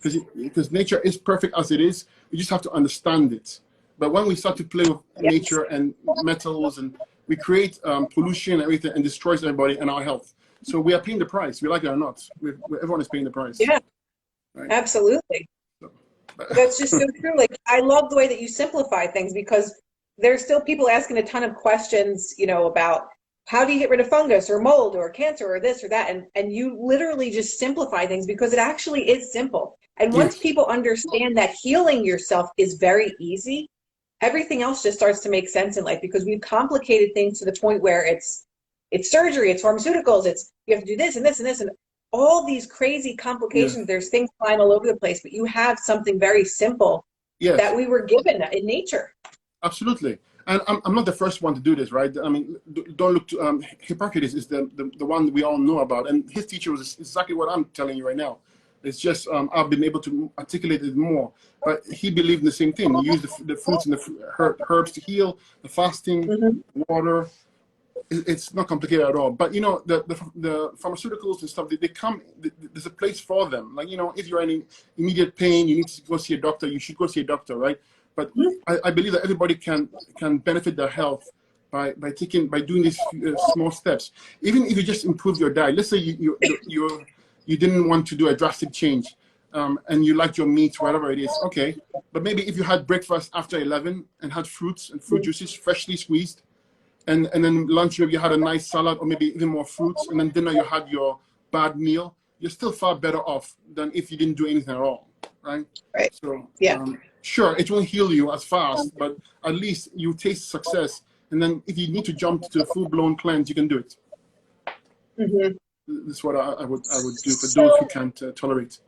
because nature is perfect as it is. We just have to understand it. But when we start to play with Yes. nature and metals, and we create pollution and everything, and destroys everybody and our health. So we are paying the price. We like it or not. Everyone is paying the price. Yeah. Right? Absolutely. So, That's just so true. Like, I love the way that you simplify things because there's still people asking a ton of questions, about how do you get rid of fungus or mold or cancer or this or that. And you literally just simplify things because it actually is simple. And once yes. people understand that healing yourself is very easy, everything else just starts to make sense in life because we've complicated things to the point where it's surgery, it's pharmaceuticals, it's you have to do this and this and this and all these crazy Yes. complications. There's things flying all over the place, but you have something very simple Yes. that we were given in nature. Absolutely. And I'm not the first one to do this, right? I mean, don't look to Hippocrates is the one we all know about, and his teacher was exactly what I'm telling you right now. It's just I've been able to articulate it more, but he believed in the same thing. He used the fruits and the herbs to heal, the fasting, Mhm. water. It's not complicated at all. But the pharmaceuticals and stuff, they come. There's a place for them. Like, if you're in immediate pain, you need to go see a doctor. You should go see a doctor, right? But I believe that everybody can benefit their health by doing these small steps. Even if you just improve your diet. Let's say you didn't want to do a drastic change, and you like your meat, whatever it is. Okay, but maybe if you had breakfast after 11 and had fruits and fruit juices freshly squeezed, and then lunch maybe you had a nice salad or maybe even more fruits, and then dinner you had your bad meal, you're still far better off than if you didn't do anything at all, right? Right. So Yeah. sure, it won't heal you as fast, but at least you taste success. And then if you need to jump to a full-blown cleanse, you can do it. Hmm. This is what I would do for So, those who can't tolerate.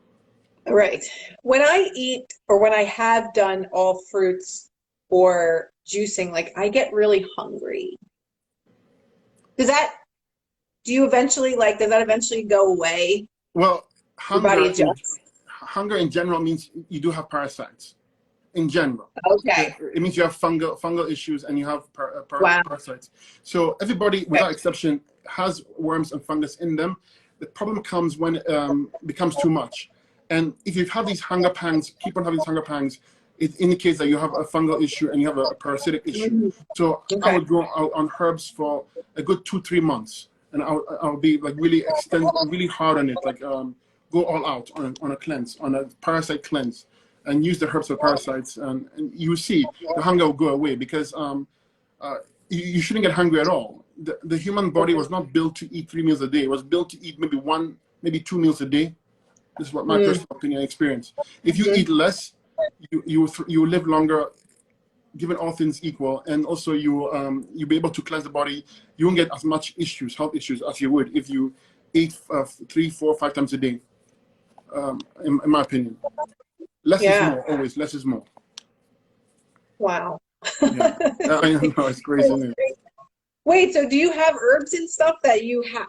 right. When I eat or when I have done all fruits or juicing, like I get really hungry. Does that, do you eventually does that eventually go away? Well, Your body adjusts? hunger in general means you do have parasites. In general, Okay. it means you have fungal issues and you have Wow. parasites. So everybody, Okay. without exception, has worms and fungus in them. The problem comes when it becomes too much. And if you've had these hunger pangs, keep on having these hunger pangs, it indicates that you have a fungal issue and you have a parasitic issue. Mhm. So I Okay. would go out on herbs for a good 2-3 months, and I'll be like really hard on it, like go all out on a cleanse, on a parasite cleanse, and use the herbs for parasites, and you see the hunger will go away, because you shouldn't get hungry at all. The human body was not built to eat 3 meals a day. It was built to eat maybe 2 meals a day. This is what my personal opinion and experience. If you eat less, you live longer, given all things equal, and also you'll be able to cleanse the body. You won't get as much health issues as you would if you ate 3, 4, 5 times a day. In my opinion, less is Yeah. more. Always, less is more. Wow. Yeah, I know, it's crazy. Isn't it? Wait, so do you have herbs and stuff that you have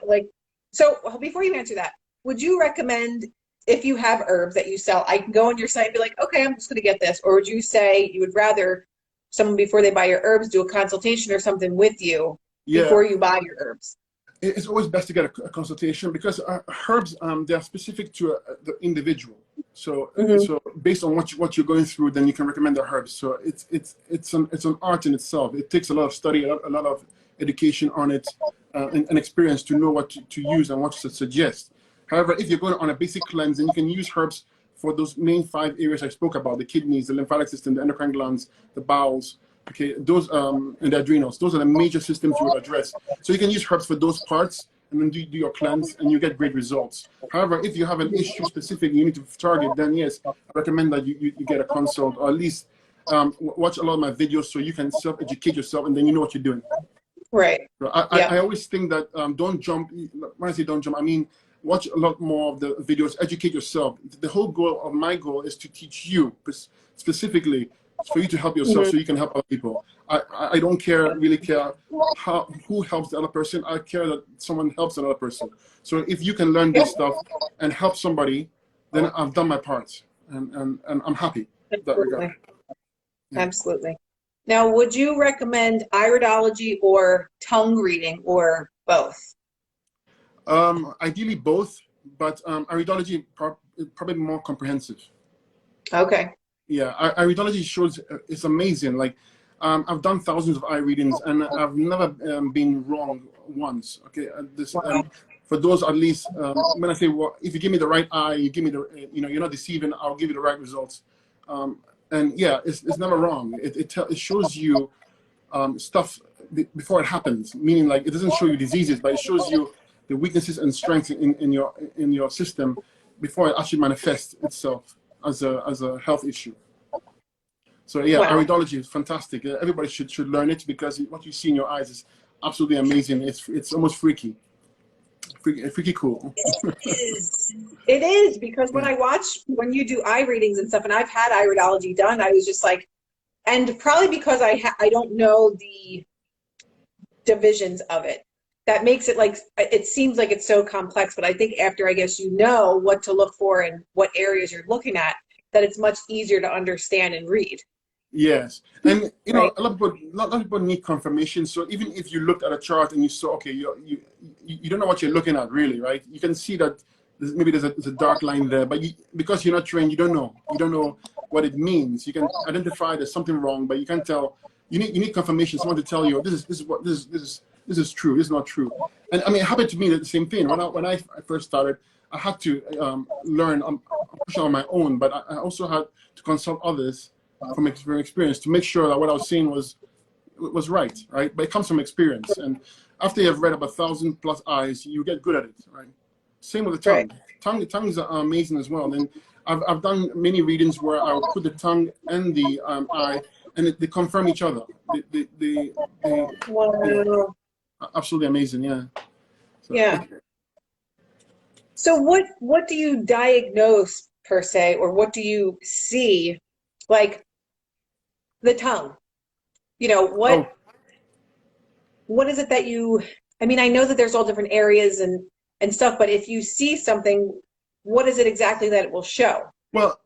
so before you answer that, would you recommend if you have herbs that you sell, I can go on your site and be like, okay, I'm just going to get this? Or would you say you would rather someone before they buy your herbs do a consultation or something with you Yeah, before you buy your herbs? it's always best to get a consultation because herbs they are specific to the individual. So Mm-hmm. so based on what you're going through, then you can recommend the herbs. So it's an art in itself. It takes a lot of study, a lot of education on it, and experience to know what to use and what to suggest. However, if you're going on a basic cleanse, then you can use herbs for those main 5 areas I spoke about: the kidneys, the lymphatic system, the endocrine glands, the bowels. Okay, those and the adrenals. Those are the major systems you would address. So you can use herbs for those parts, and then do your cleanse, and you get great results. However, if you have an issue specific you need to target, then yes, I recommend that you get a consult, or at least watch a lot of my videos so you can self-educate yourself, and then you know what you're doing. Right. So Yeah. I always think that don't jump. When I say don't jump, I mean watch a lot more of the videos, educate yourself. The whole goal of my goal is to teach you specifically for you to help yourself so you can help other people. I don't really care who helps the other person. I care that someone helps another person. So if you can learn this stuff and help somebody, then I've done my part, and I'm happy in that regard. Absolutely. Yeah. Absolutely. Now, would you recommend iridology or tongue reading or both? Ideally both, but iridology probably more comprehensive. Okay. Yeah, iridology shows it's amazing. Like, I've done thousands of eye readings, and I've never been wrong once. Okay, for those at least, when I say, well, if you give me the right eye, you give me the, you're not deceiving. I'll give you the right results. And yeah, it's never wrong. It shows you stuff before it happens. Meaning, like, it doesn't show you diseases, but it shows you the weaknesses and strengths in your system before it actually manifests itself as a health issue. So yeah, Wow. iridology is fantastic. Everybody should learn it because what you see in your eyes is absolutely amazing. It's almost freaky cool. It is because when I watch when you do eye readings and stuff, and I've had iridology done, I was just like, and probably because I don't know the divisions of it, that makes it like it seems like it's so complex. But I think after I guess you know what to look for and what areas you're looking at, that it's much easier to understand and read. Yes, and Right. a lot of people need confirmation. So even if you looked at a chart and you saw, okay, you don't know what you're looking at really, right? You can see that maybe there's a dark line there, but because you're not trained, you don't know what it means. You can identify there's something wrong, but you can't tell. You need confirmation. Someone to tell you this is true. This is not true. And I mean, it happened to me the same thing when I first started. I had to learn on my own, but I also had to consult others from experience to make sure that what I was saying was right. But it comes from experience, and after you've read about 1,000+ eyes, you get good at it, right? Same with the tongue. Right. Tongues are amazing as well. And I've done many readings where I'll put the tongue and the eye, and they confirm each other. They Wow. absolutely amazing. Yeah. So, Yeah. So what do you diagnose per se, or what do you see, like the tongue? oh, What is it that you, I mean, I know that there's all different areas and stuff, but if you see something, what is it exactly that it will show? well,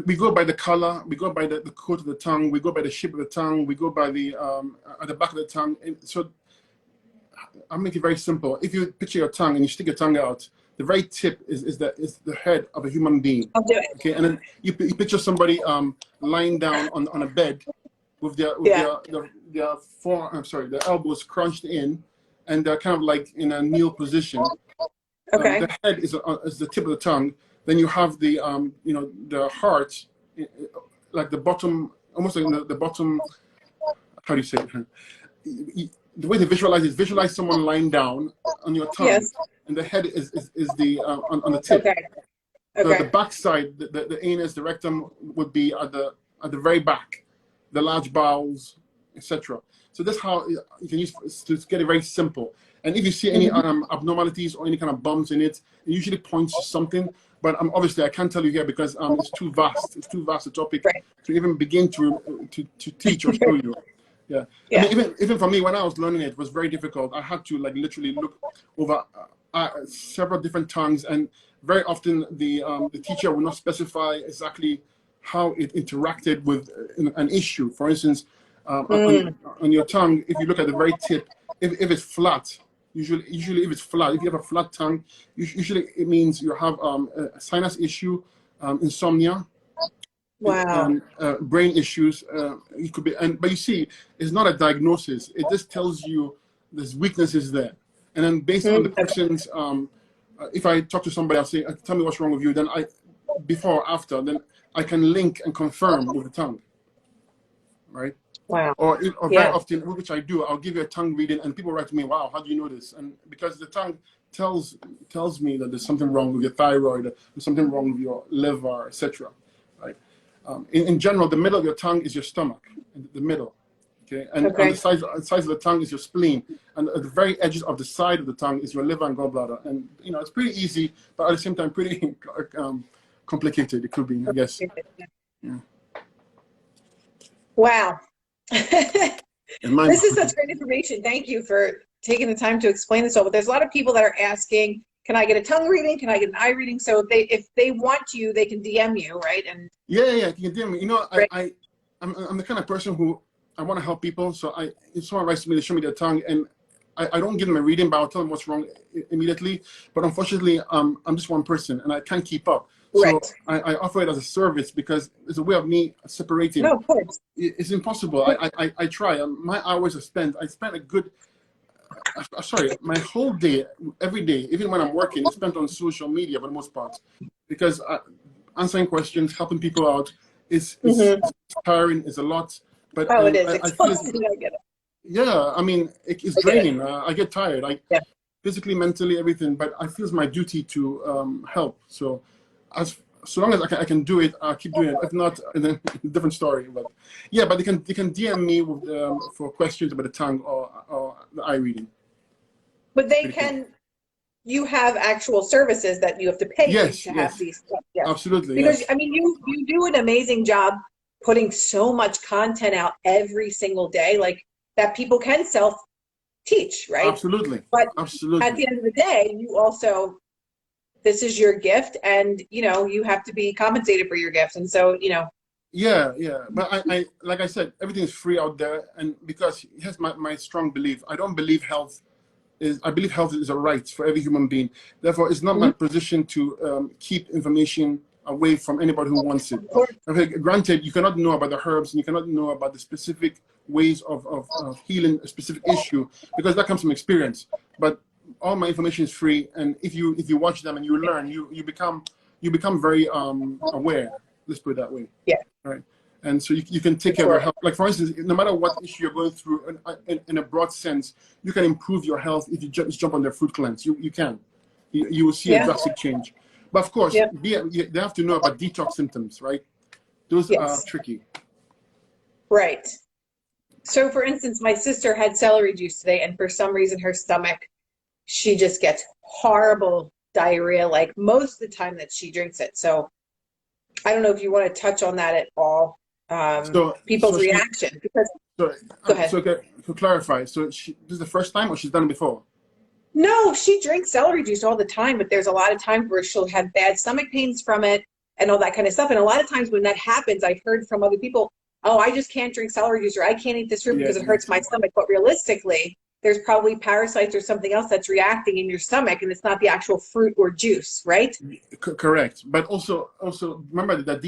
we go by the color, we go by the coat of the tongue, we go by the shape of the tongue, we go by the at the back of the tongue. And so I'll make it very simple. If you picture your tongue and you stick your tongue out, the very tip is the head of a human being. I'll do it. Okay, and then you picture somebody lying down on a bed with their Yeah. their elbows crunched in, and they're kind of like in a kneel position. Okay. The head is the tip of the tongue. Then you have the the heart, like the bottom, almost like the bottom. How do you say it? The way to visualize someone lying down on your tongue, Yes. and the head is the on the tip. Okay. So the Okay. back side, the anus, the rectum would be at the very back, the large bowels, etc. So that's how you can use to get it very simple. And if you see any abnormalities or any kind of bumps in it, it usually points to something. But obviously I can't tell you here because it's too vast. It's too vast a topic Right. to even begin to teach or show you. Yeah. Yeah. I mean, even for me, when I was learning it, it was very difficult. I had to like literally look over several different tongues, and very often the teacher will not specify exactly how it interacted with an issue. For instance, on your tongue, if you look at the very tip, if it's flat, usually if it's flat, if you have a flat tongue, usually it means you have a sinus issue, insomnia, Wow. brain issues. It could be, but you see, it's not a diagnosis. It just tells you there's weaknesses there, and then based on the person's, if I talk to somebody, I'll say, "Tell me what's wrong with you." Then before or after, then I can link and confirm with the tongue, right? Wow. Or very often, which I do, I'll give you a tongue reading, and people write to me, "Wow, how do you know this?" And because the tongue tells me that there's something wrong with your thyroid, there's something wrong with your liver, etc. Right? In general, the middle of your tongue is your stomach, the middle. Okay, and on the sides of the tongue is your spleen, and at the very edges of the side of the tongue is your liver and gallbladder. And it's pretty easy, but at the same time pretty complicated. It could be, I guess. Yeah. Wow. This is such great information. Thank you for taking the time to explain this all. But there's a lot of people that are asking, can I get a tongue reading? Can I get an eye reading? So if they want you, they can DM you, right? And yeah, you can DM me. I'm the kind of person who I want to help people. So if someone writes to me, they show me their tongue, and I don't give them a reading, but I'll tell them what's wrong immediately. But unfortunately, I'm just one person, and I can't keep up. So I offer it as a service because it's a way of me separating. No, of course. It's impossible. I try. My hours are spent. I spend a good, my whole day, every day, even when I'm working, is spent on social media for the most part, because answering questions, helping people out, is tiring. It's a lot. But it is. I get it. Yeah, I mean, it's draining. I get tired. Physically, mentally, everything. But I feel it's my duty to help. So long as I can do it, I'll keep doing it. If not, then different story. But yeah, but they can DM me with for questions about the tongue or the eye reading. But they can. You have actual services that you have to pay to have these stuff. Yeah. Absolutely. Because I mean, you do an amazing job putting so much content out every single day, like that people can self-teach, right? Absolutely. But absolutely, at the end of the day, you also, this is your gift, and you have to be compensated for your gift, and so Yeah. But I like I said, everything is free out there, and because here's my strong belief. I believe health is a right for every human being. Therefore, it's not my position to keep information away from anybody who wants it. Okay, granted, you cannot know about the herbs, and you cannot know about the specific ways of healing a specific issue, because that comes from experience. But all my information is free, and if you watch them and you learn, you become very aware. Let's put it that way. Yeah. Right. And so you can take care of your health. Like, for instance, no matter what issue you're going through, in a broad sense, you can improve your health if you just jump on their fruit cleanse. You can. You will see a drastic change. But of course, they have to know about detox symptoms, right? Those are tricky. Right. So, for instance, my sister had celery juice today, and for some reason, her stomach, she just gets horrible diarrhea, like most of the time that she drinks it. So, I don't know if you want to touch on that at all. People's reaction. Go ahead. So to clarify, so this is the first time, or she's done it before? No, she drinks celery juice all the time, but there's a lot of times where she'll have bad stomach pains from it and all that kind of stuff. And a lot of times when that happens, I've heard from other people, oh, I just can't drink celery juice, or I can't eat this fruit because it hurts my stomach. But realistically, there's probably parasites or something else that's reacting in your stomach, and it's not the actual fruit or juice, right? Correct. But also remember that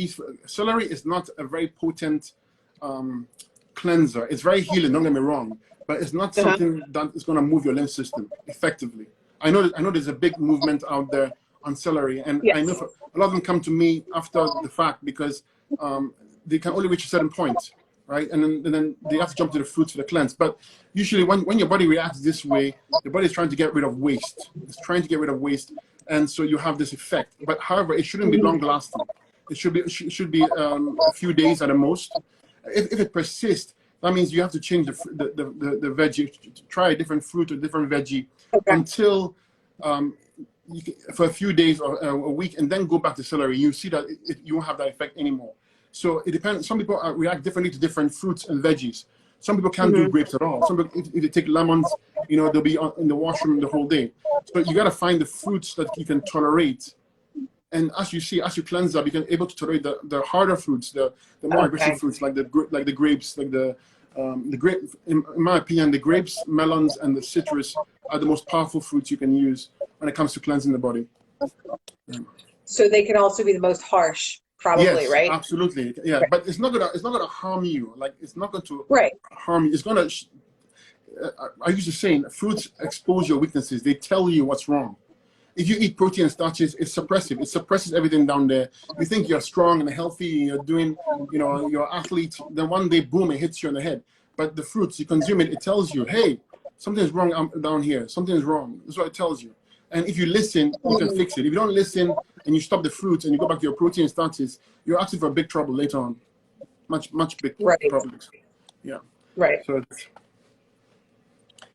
celery is not a very potent cleanser. It's very healing, don't get me wrong. But it's not something that is going to move your lymph system effectively. I know there's a big movement out there on celery, and I know a lot of them come to me after the fact because they can only reach a certain point, right? And then they have to jump to the fruits for the cleanse. But usually when your body reacts this way, the body is trying to get rid of waste. It's trying to get rid of waste, and so you have this effect. But however, it shouldn't be long lasting. It should be a few days at the most. If it persists, that means you have to change the veggie, try a different fruit or different veggie until for a few days or a week, and then go back to celery. You see that you won't have that effect anymore. So it depends. Some people react differently to different fruits and veggies. Some people can't do grapes at all. Some people, if they take lemons, they'll be in the washroom the whole day. So you got to find the fruits that you can tolerate. And as you cleanse up, you can able to tolerate the harder fruits, the more aggressive fruits, like the grapes, like the grape. In my opinion, the grapes, melons, and the citrus are the most powerful fruits you can use when it comes to cleansing the body. Yeah. So they can also be the most harsh, probably, Yes, right? absolutely. Yeah, Right. but it's not gonna harm you. Like, it's not going to Right. harm you. It's gonna. I used to saying, fruits expose your weaknesses. They tell you what's wrong. If you eat protein and starches, it's suppressive. It suppresses everything down there. You think you're strong and healthy, you're doing, you're an athlete. Then one day, boom, it hits you on the head. But the fruits, you consume it, it tells you, hey, something's wrong down here. Something's wrong. That's what it tells you. And if you listen, you can fix it. If you don't listen and you stop the fruits and you go back to your protein and starches, you're asking for big trouble later on. Much big problems. Yeah. Right. So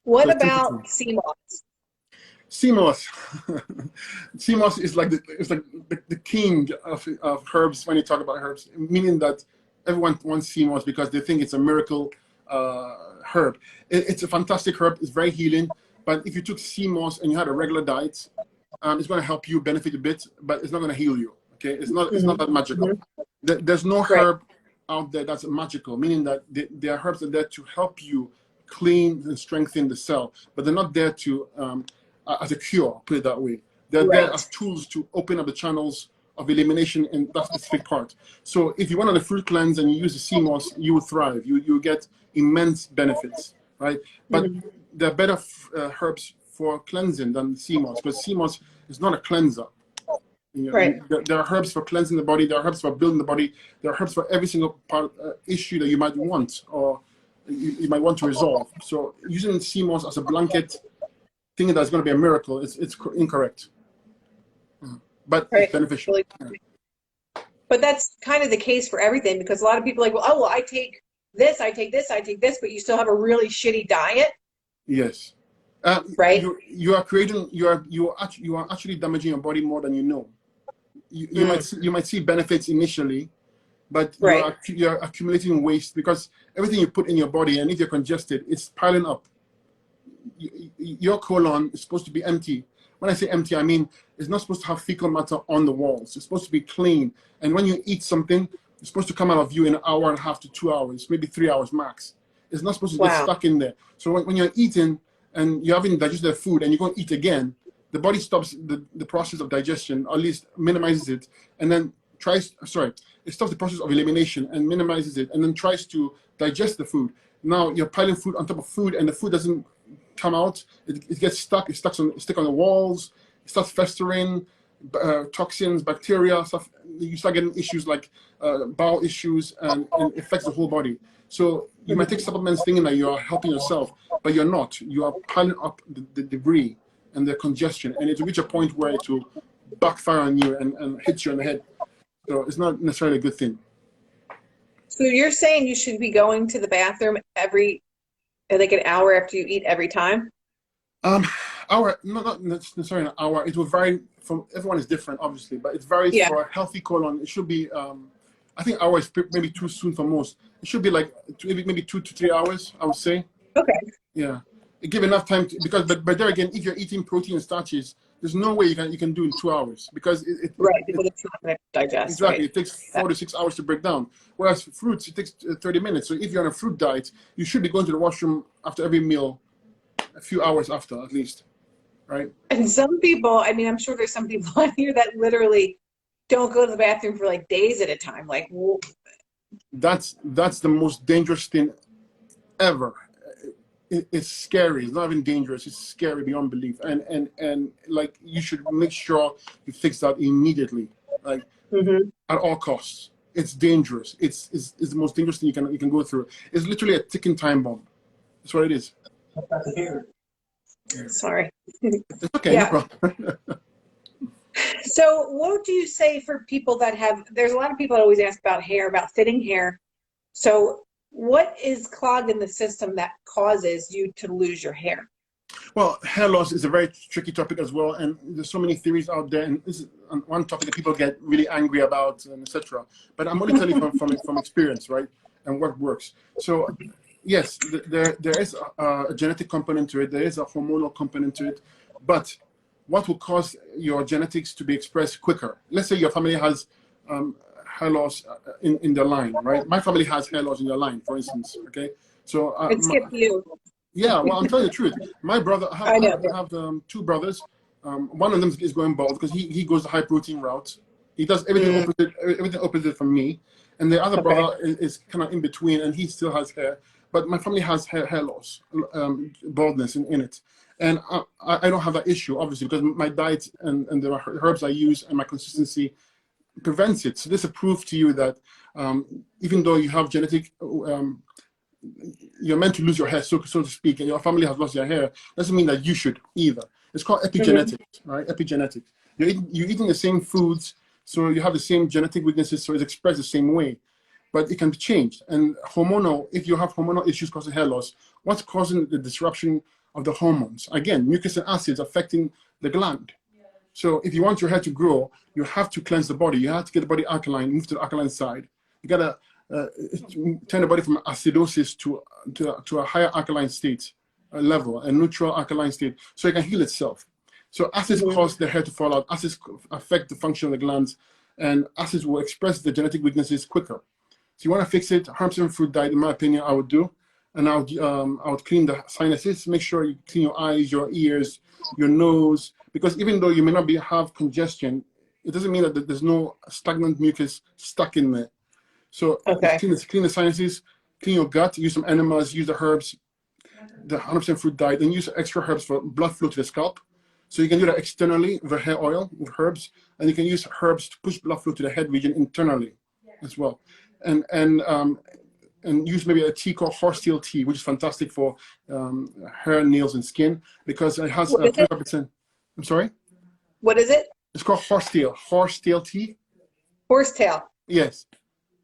What so about sea moss? sea moss. Sea moss is like the king of herbs when you talk about herbs, meaning that everyone wants sea moss because they think it's a miracle herb. It's a fantastic herb. It's very healing. But if you took sea moss and you had a regular diet, it's going to help you benefit a bit, but it's not going to heal you. Okay, it's not that magical. There's no herb out there that's magical, meaning that there are herbs that are there to help you clean and strengthen the cell, but they're not there to as a cure, put it that way. They're there as tools to open up the channels of elimination in that specific part. So if you went on a fruit cleanse and you use the sea moss, you will thrive. You get immense benefits, right? But there are better herbs for cleansing than sea moss, because sea moss is not a cleanser. There are herbs for cleansing the body. There are herbs for building the body. There are herbs for every single part issue that you might want or you might want to resolve. So using sea moss as a blanket, thinking that's going to be a miracle, it's incorrect. But it's beneficial. But that's kind of the case for everything, because a lot of people are like, well, I take this, I take this, I take this, but you still have a really shitty diet. Yes. Right. You are actually damaging your body more than you know. You might see benefits initially, but you're accumulating waste, because everything you put in your body, and if you're congested, it's piling up. Your colon is supposed to be empty. When I say empty, I mean it's not supposed to have fecal matter on the walls. It's supposed to be clean. And when you eat something, it's supposed to come out of you in an hour and a half to 2 hours, maybe 3 hours max. It's not supposed to get stuck in there. So when you're eating and you haven't digested the food and you're going to eat again, the body stops the process of digestion, or at least minimizes it, and then it stops the process of elimination and minimizes it, and then tries to digest the food. Now you're piling food on top of food, and the food doesn't come out. It gets stuck. It's stuck on the walls. It starts festering, toxins, bacteria, stuff. You start getting issues like bowel issues, and it affects the whole body. So you might take supplements thinking that you are helping yourself, but you're not. You are piling up the debris and the congestion, and it will reach a point where it will backfire on you and hit you on the head. So it's not necessarily a good thing. So you're saying you should be going to the bathroom like an hour after you eat every time? Hour, not necessarily an hour. It will vary from, everyone is different, obviously, but it varies for a healthy colon. It should be, I think hour is maybe too soon for most. It should be like maybe 2 to 3 hours, I would say. Okay. Yeah. Give enough time to, because, but there again, if you're eating protein and starches, there's no way you can do in 2 hours, because because it's not going to digest. Exactly. It takes 4 to 6 hours to break down. Whereas fruits, it takes 30 minutes. So if you're on a fruit diet, you should be going to the washroom after every meal, a few hours after at least, right? And some people, I mean, I'm sure there's some people on here that literally don't go to the bathroom for like days at a time. Like, that's the most dangerous thing ever. It's scary. It's not even dangerous. It's scary beyond belief. And like, you should make sure you fix that immediately, like at all costs. It's dangerous. It's the most dangerous thing you can go through. It's literally a ticking time bomb. That's what it is. Sorry. It's okay. No problem. So what do you say for people that there's a lot of people that always ask about hair, about thinning hair. So what is clogged in the system that causes you to lose your hair? Well, hair loss is a very tricky topic as well, and there's so many theories out there, and this is one topic that people get really angry about, and etc. But I'm only telling you from experience, right, and what works. So yes, there is a genetic component to it, there is a hormonal component to it, but what will cause your genetics to be expressed quicker. Let's say your family has hair loss in their line, right? My family has hair loss in their line, for instance. Okay, so It skipped you. yeah, well, I'm telling you the truth. My brother, I have two brothers. One of them is going bald because he goes the high protein route. He does everything opposite from me, and the other brother is kind of in between, and he still has hair. But my family has hair loss, baldness in it, and I don't have that issue obviously because my diet and the herbs I use and my consistency prevents it. So this is proof to you that even though you have genetic you're meant to lose your hair, so to speak, and your family has lost their hair, doesn't mean that you should either. It's called epigenetics, right? Epigenetics. You're eating the same foods, so you have the same genetic weaknesses, so it's expressed the same way, but it can be changed. And hormonal, if you have hormonal issues causing hair loss, what's causing the disruption of the hormones? Again, mucus and acids affecting the gland. So if you want your hair to grow, you have to cleanse the body. You have to get the body alkaline, move to the alkaline side. You gotta turn the body from acidosis to a higher alkaline state level, a neutral alkaline state, so it can heal itself. So acids cause the hair to fall out. Acids affect the function of the glands, and acids will express the genetic weaknesses quicker. So you want to fix it. 100% fruit diet, in my opinion, I would do, and I would clean the sinuses. Make sure you clean your eyes, your ears, your nose, because even though you may not have congestion, it doesn't mean that there's no stagnant mucus stuck in there. So clean the sinuses, clean your gut, use some enemas, use the herbs, the 100% fruit diet, and use extra herbs for blood flow to the scalp. So you can do that externally with hair oil, with herbs, and you can use herbs to push blood flow to the head region internally as well. And use maybe a tea called horsetail tea, which is fantastic for hair, nails, and skin because it has 25%. I'm sorry? What is it? It's called horsetail tea. Horsetail. Yes.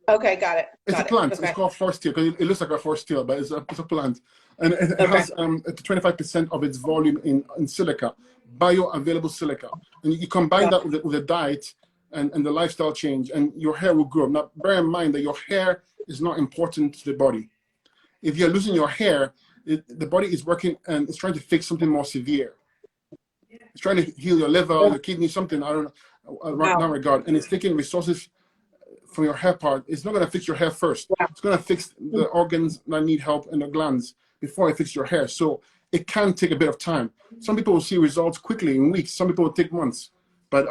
Okay, got it. It's a plant. Okay. It's called horsetail because it looks like a horsetail, but it's a plant, and it has 25% of its volume in silica, bioavailable silica, and you combine that with the diet and the lifestyle change, and your hair will grow. Now, bear in mind that your hair is not important to the body. If you're losing your hair, the body is working and it's trying to fix something more severe. It's trying to heal your liver, your kidney, something I don't know, that regard, and it's taking resources from your hair part. It's not going to fix your hair first. It's going to fix the organs that need help and the glands before it fixes your hair. So it can take a bit of time. Some people will see results quickly in weeks. Some people will take months. But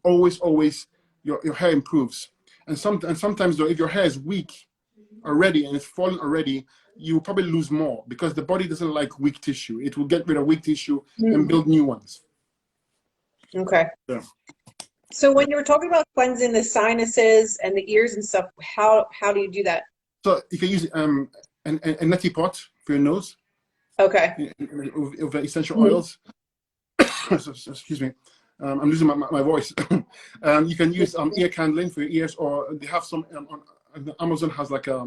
always your hair improves. And sometimes though, if your hair is weak already and it's fallen already, you will probably lose more because the body doesn't like weak tissue. It will get rid of weak tissue and build new ones. Okay. Yeah. So when you were talking about cleansing the sinuses and the ears and stuff, how do you do that? So you can use a neti pot for your nose. Okay. With essential oils. Excuse me. I'm losing my voice. You can use ear candling for your ears, or they have some Amazon has like a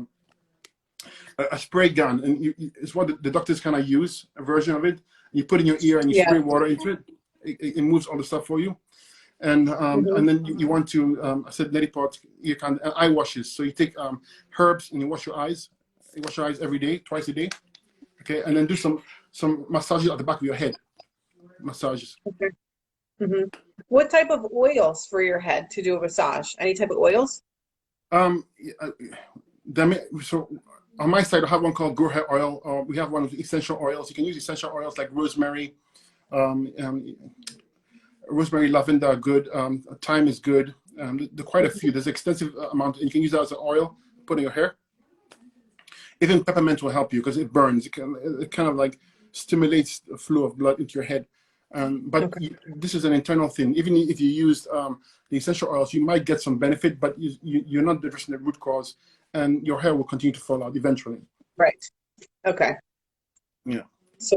spray gun, and it's what the doctors kind of use, a version of it. You put in your ear and you spray water into it. It moves all the stuff for you. And then you want to, I said neti pot, ear candle, and eye washes. So you take herbs and you wash your eyes. You wash your eyes every day, twice a day. Okay, and then do some massages at the back of your head. Massages. Okay. What type of oils for your head to do a massage? Any type of oils? So on my side, I have one called Grow Hair Oil, or we have one with essential oils. You can use essential oils like rosemary, rosemary, lavender are good. Thyme is good. There are quite a few. There's an extensive amount. And you can use that as an oil, put in your hair. Even peppermint will help you because it burns. It kind of like stimulates the flow of blood into your head. But this is an internal thing. Even if you use the essential oils, you might get some benefit, but you're not addressing the root cause, and your hair will continue to fall out eventually. Right. Okay. Yeah. So,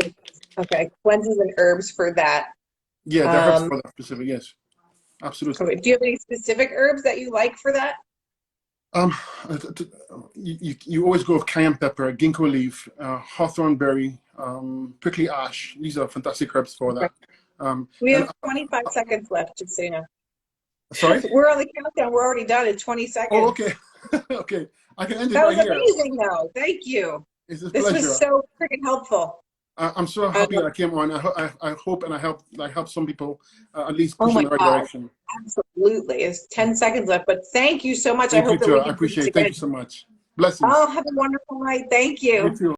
cleanses and herbs for that. Yeah, the herbs for that specific. Yes, absolutely. Okay. Do you have any specific herbs that you like for that? You always go with cayenne pepper, ginkgo leaf, hawthorn berry, prickly ash. These are fantastic herbs for that. We have 25 seconds left, just so you know. Sorry? We're on the countdown. We're already done in 20 seconds. Oh, okay. Okay. I can end it that right was here. amazing, though. Thank you. It's a this pleasure. was so freaking helpful. I'm so happy I came on. I hope and I help some people at least Oh push in my the right God. direction. Absolutely. It's 10 seconds left, but thank you so much. Thank I you hope that too. we I can do appreciate this it. Thank again. you so much. Blessings. Oh, have a wonderful night. Thank You you. too.